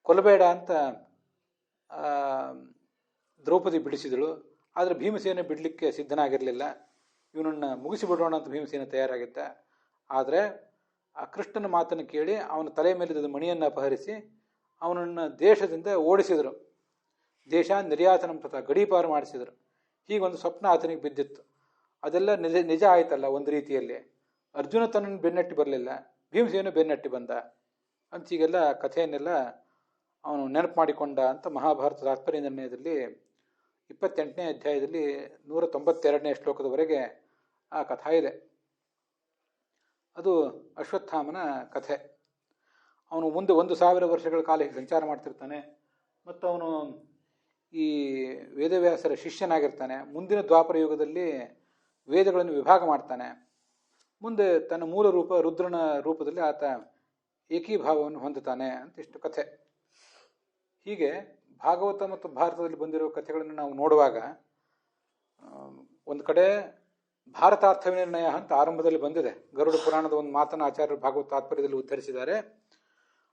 ಕೊಲ್ಲಬೇಡ ಅಂತ ದ್ರೌಪದಿ ಬಿಡಿಸಿದಳು. ಆದರೆ ಭೀಮಸೇನ ಬಿಡಲಿಕ್ಕೆ ಸಿದ್ಧನಾಗಿರಲಿಲ್ಲ. ಇವನನ್ನು ಮುಗಿಸಿಬಿಡೋಣ ಅಂತ ಭೀಮಸೇನ ತಯಾರಾಗಿದ್ದ. ಆದರೆ ಆ ಕೃಷ್ಣನ ಮಾತನ್ನು ಕೇಳಿ ಅವನ ತಲೆ ಮೇಲಿದ್ದ ಮಣಿಯನ್ನು ಅಪಹರಿಸಿ ಅವನನ್ನು ದೇಶದಿಂದ ಓಡಿಸಿದರು. ದೇಶ ನಿರ್ಯಾತನಂ ತಥಾ ಗಡೀಪಾರು ಮಾಡಿಸಿದರು. ಹೀಗೊಂದು ಸ್ವಪ್ನ ಆತನಿಗೆ ಬಿದ್ದಿತ್ತು. ಅದೆಲ್ಲ ನಿಜ ಆಯ್ತಲ್ಲ ಒಂದು ರೀತಿಯಲ್ಲಿ. ಅರ್ಜುನ ತನ್ನನ್ನು ಬೆನ್ನಟ್ಟಿ ಬರಲಿಲ್ಲ, ಭೀಮಸೇನ ಬೆನ್ನಟ್ಟಿ ಬಂದ ಅಂತ ಹೀಗೆಲ್ಲ ಕಥೆಯನ್ನೆಲ್ಲ ಅವನು ನೆನಪು ಮಾಡಿಕೊಂಡ ಅಂತ ಮಹಾಭಾರತ ತಾತ್ಪರ್ಯ ನಿರ್ಣಯದಲ್ಲಿ 28ನೇ ಅಧ್ಯಾಯದಲ್ಲಿ 192ನೇ ಶ್ಲೋಕದವರೆಗೆ ಆ ಕಥಾ ಇದೆ. ಅದು ಅಶ್ವತ್ಥಾಮನ ಕಥೆ. ಅವನು ಮುಂದೆ 1000 ವರ್ಷಗಳ ಕಾಲ ಹೀಗೆ ಸಂಚಾರ ಮಾಡ್ತಿರ್ತಾನೆ. ಮತ್ತು ಅವನು ಈ ವೇದವ್ಯಾಸರ ಶಿಷ್ಯನಾಗಿರ್ತಾನೆ. ಮುಂದಿನ ದ್ವಾಪರ ಯುಗದಲ್ಲಿ ವೇದಗಳನ್ನು ವಿಭಾಗ ಮಾಡ್ತಾನೆ. ಮುಂದೆ ತನ್ನ ಮೂಲ ರೂಪ ರುದ್ರನ ರೂಪದಲ್ಲಿ ಆತ ಏಕೀಭಾವವನ್ನು ಹೊಂದುತ್ತಾನೆ ಅಂತ ಇಷ್ಟು ಕಥೆ. ಹೀಗೆ ಭಾಗವತ ಮತ್ತು ಭಾರತದಲ್ಲಿ ಬಂದಿರುವ ಕಥೆಗಳನ್ನು ನಾವು ನೋಡುವಾಗ ಒಂದು ಕಡೆ ಭಾರತಾರ್ಥ ವಿನಿರ್ಣಯ ಅಂತ ಆರಂಭದಲ್ಲಿ ಬಂದಿದೆ. ಗರುಡ ಪುರಾಣದ ಒಂದು ಮಾತನ್ನು ಆಚಾರ್ಯರು ಭಾಗವತ ತಾತ್ಪರ್ಯದಲ್ಲಿ ಉದ್ಧರಿಸಿದ್ದಾರೆ.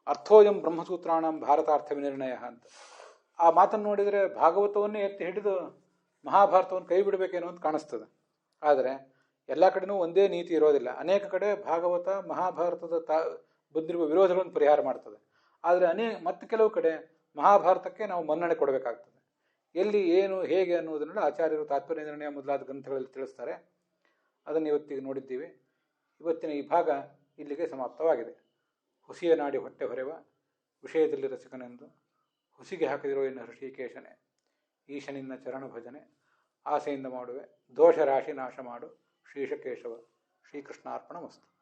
ಅರ್ಥೋಯಂ ಬ್ರಹ್ಮಸೂತ್ರಾಣಂ ಭಾರತಾರ್ಥ ವಿನಿರ್ಣಯ ಅಂತ. ಆ ಮಾತನ್ನು ನೋಡಿದರೆ ಭಾಗವತವನ್ನೇ ಎತ್ತಿ ಹಿಡಿದು ಮಹಾಭಾರತವನ್ನು ಕೈ ಬಿಡಬೇಕೇನೋ ಅಂತ ಕಾಣಿಸ್ತದೆ. ಆದರೆ ಎಲ್ಲ ಕಡೆನೂ ಒಂದೇ ನೀತಿ ಇರೋದಿಲ್ಲ. ಅನೇಕ ಕಡೆ ಭಾಗವತ ಮಹಾಭಾರತದ ಬಂದಿರುವ ವಿರೋಧಗಳನ್ನು ಪರಿಹಾರ ಮಾಡ್ತದೆ. ಆದರೆ ಮತ್ತೆ ಕೆಲವು ಕಡೆ ಮಹಾಭಾರತಕ್ಕೆ ನಾವು ಮನ್ನಣೆ ಕೊಡಬೇಕಾಗ್ತದೆ. ಎಲ್ಲಿ ಏನು ಹೇಗೆ ಅನ್ನೋದನ್ನೆಲ್ಲ ಆಚಾರ್ಯರು ತಾತ್ಪರ್ಯ ನಿರ್ಣಯ ಮೊದಲಾದ ಗ್ರಂಥಗಳಲ್ಲಿ ತಿಳಿಸ್ತಾರೆ. ಅದನ್ನು ಇವತ್ತಿಗೆ ನೋಡಿದ್ದೀವಿ. ಇವತ್ತಿನ ಈ ಭಾಗ ಇಲ್ಲಿಗೆ ಸಮಾಪ್ತವಾಗಿದೆ. ಹುಸಿಯ ನಾಡಿ ಹೊಟ್ಟೆ ಹೊರೆವ ವಿಷಯದಲ್ಲಿ ರಸಿಕನೆಂದು ಹುಸಿಗೆ ಹಾಕಿದಿರೋ ಇನ್ನು ಹೃಷಿಕೇಶನೆ, ಈಶನಿನ್ನ ಚರಣ ಭಜನೆ ಆಸೆಯಿಂದ ಮಾಡುವೆ, ದೋಷ ರಾಶಿ ನಾಶ ಮಾಡು ಶ್ರೀಶಕೇಶವ. ಶ್ರೀಕೃಷ್ಣಾರ್ಪಣ ಮಸ್ತು.